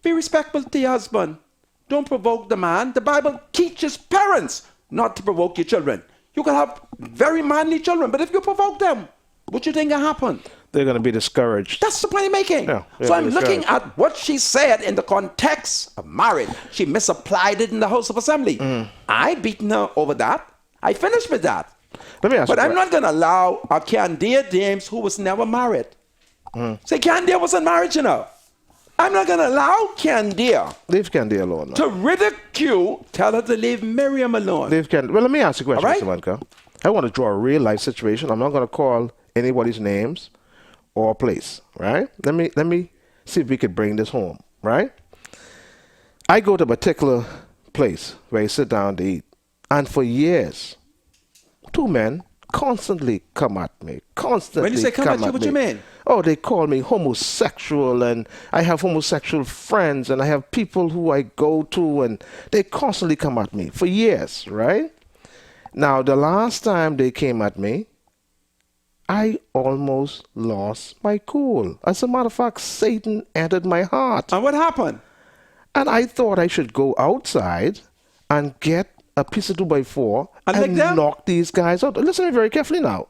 Be respectful to your husband. Don't provoke the man. The Bible teaches parents not to provoke your children. You can have very manly children, but if you provoke them, what you think will happen? They're going to be discouraged. That's the point I'm making. Yeah, so I'm looking at what she said in the context of marriage. She misapplied it in the House of Assembly. I beaten her over that. I finished with that. Let me ask you. But I'm not going to allow a Candia James who was never married. Say Candia wasn't married, you know. I'm not going to allow Candia. Leave Candia alone. To ridicule, tell her to leave Miriam alone. Leave Candia. Well, let me ask you a question, All Mr. Manka. I want to draw a real life situation. I'm not going to call anybody's names or place, right? Let me see if we could bring this home, right? I go to a particular place where I sit down to eat, and for years, two men constantly come at me. When you say come at you, what you mean? Oh, they call me homosexual, and I have homosexual friends, and I have people who I go to, and they constantly come at me for years, right? Now, the last time they came at me, I almost lost my cool. As a matter of fact, Satan entered my heart. And what happened? And I thought I should go outside and get a piece of 2x4 and knock these guys out. Listen to me very carefully now.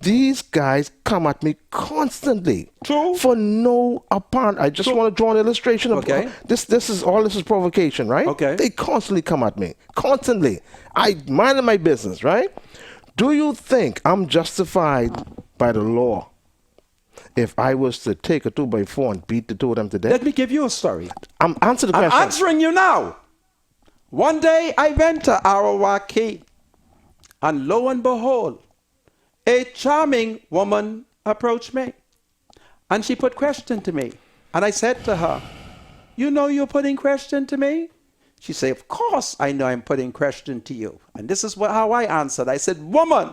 These guys come at me constantly. True. For no apparent. I just want to draw an illustration of this is provocation, right? Okay. They constantly come at me. Constantly. I minded my business, right? Do you think I'm justified by the law if I was to take a 2x4 and beat the two of them to death? Let me give you a story. I'm answering the question. I'm answering you now. One day I went to Arawaki, and lo and behold, a charming woman approached me. And she put question to me. And I said to her, you know you're putting question to me? She said, of course I know I'm putting question to you. And this is how I answered. I said, woman,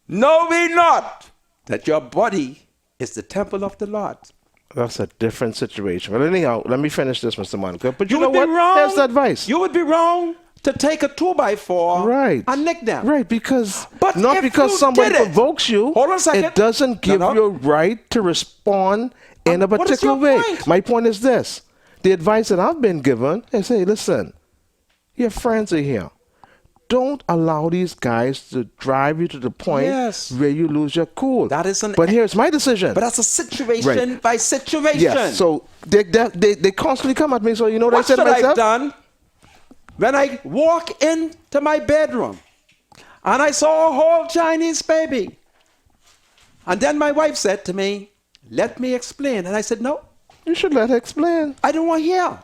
know we not that your body is the temple of the Lord. That's a different situation. But anyhow, let me finish this, Mr. Monica. But you know would be what? Wrong. Here's the advice. You would be wrong to take a 2x4 and nick them. Right, because but not because somebody provokes you, hold on a second. It doesn't give you a right to respond in a particular way. Point? My point is this. The advice that I've been given is, hey, listen, your friends are here. Don't allow these guys to drive you to the point where you lose your cool. That is but here's my decision. But that's a situation by situation. Yes. So they constantly come at me. So you know what I said to myself? What should I have done when I walk into my bedroom and I saw a whole Chinese baby? And then my wife said to me, let me explain. And I said, no. You should let her explain. I don't want to hear.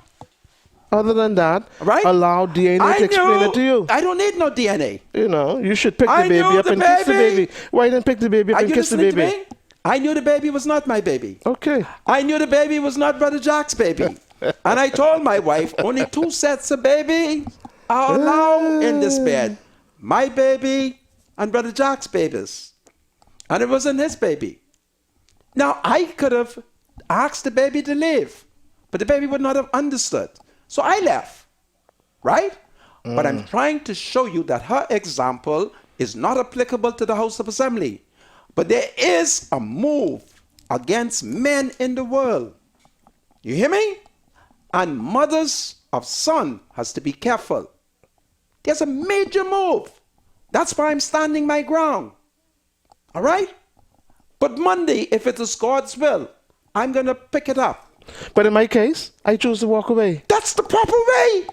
Other than that, allow DNA to explain it to you. I don't need no DNA. You know, you should pick the baby up and kiss the baby. Why didn't pick the baby up and kiss the baby? I knew the baby was not my baby. Okay. I knew the baby was not Brother Jack's baby. And I told my wife, only 2 sets of babies are allowed in this bed. My baby and Brother Jack's babies. And it wasn't his baby. Now, I could have asked the baby to leave, but the baby would not have understood. So I left, right? But I'm trying to show you that her example is not applicable to the House of Assembly. But there is a move against men in the world. You hear me? And mothers of son has to be careful. There's a major move. That's why I'm standing my ground. All right? But Monday, if it is God's will, I'm going to pick it up. But in my case, I choose to walk away. That's the proper way.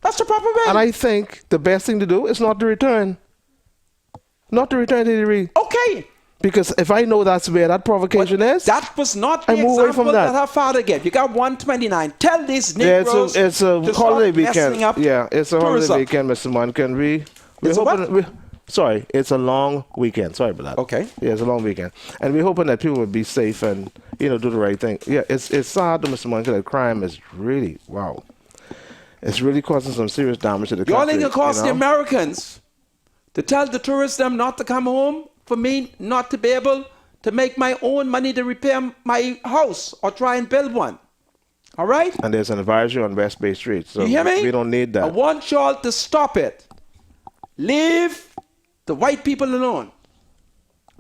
That's the proper way. And I think the best thing to do is not to return. Not to return to the read. Okay. Because if I know that's where that provocation is, that was not the I move away example from that. her father gave. You got 129. Tell these Negroes it's a to holiday start messing weekend. up Yeah, it's a holiday tourism. weekend, Mr. Monken. We're It's a what? hoping. Sorry, it's a long weekend. Sorry about that. Okay. Yeah, it's a long weekend, and we're hoping that people will be safe and do the right thing. Yeah, it's sad, to Mr. Monken, that crime is really it's really causing some serious damage to the You only country. can cost the you know? Americans to tell the tourists them not to come home, for me not to be able to make my own money to repair my house or try and build one. All right? And there's an advisory on West Bay Street, so You hear me? we don't need that. I want y'all to stop it. Leave the white people alone.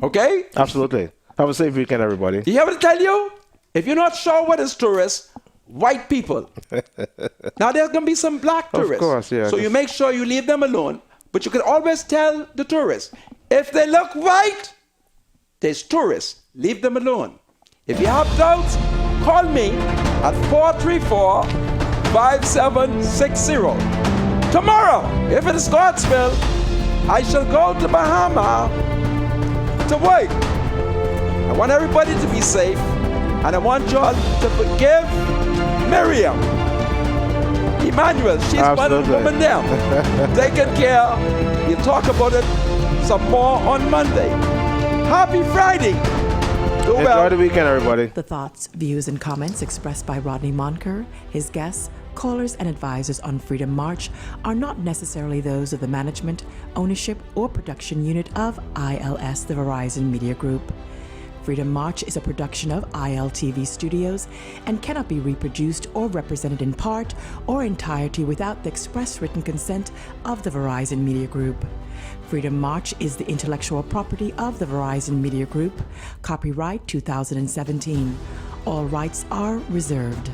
Okay? Absolutely. Have a safe weekend, everybody. You hear what I tell you? If you're not sure what is tourists, white people. Now there's going to be some black tourists. Of course, yeah. So you make sure you leave them alone. But you can always tell the tourists, if they look white, there's tourists. Leave them alone. If you have doubts, call me at 434-5760. Tomorrow, if it is God's will, I shall go to Bahama to work. I want everybody to be safe, and I want y'all to forgive Miriam. Emmanuel, she's one of the women there. Taking care. We'll talk about it some more on Monday. Happy Friday. Do well. Enjoy the weekend, everybody. The thoughts, views, and comments expressed by Rodney Monker, his guests, callers, and advisors on Freedom March are not necessarily those of the management, ownership, or production unit of ILS, the Verizon Media Group. Freedom March is a production of ILTV Studios and cannot be reproduced or represented in part or entirety without the express written consent of the Verizon Media Group. Freedom March is the intellectual property of the Verizon Media Group. Copyright 2017. All rights are reserved.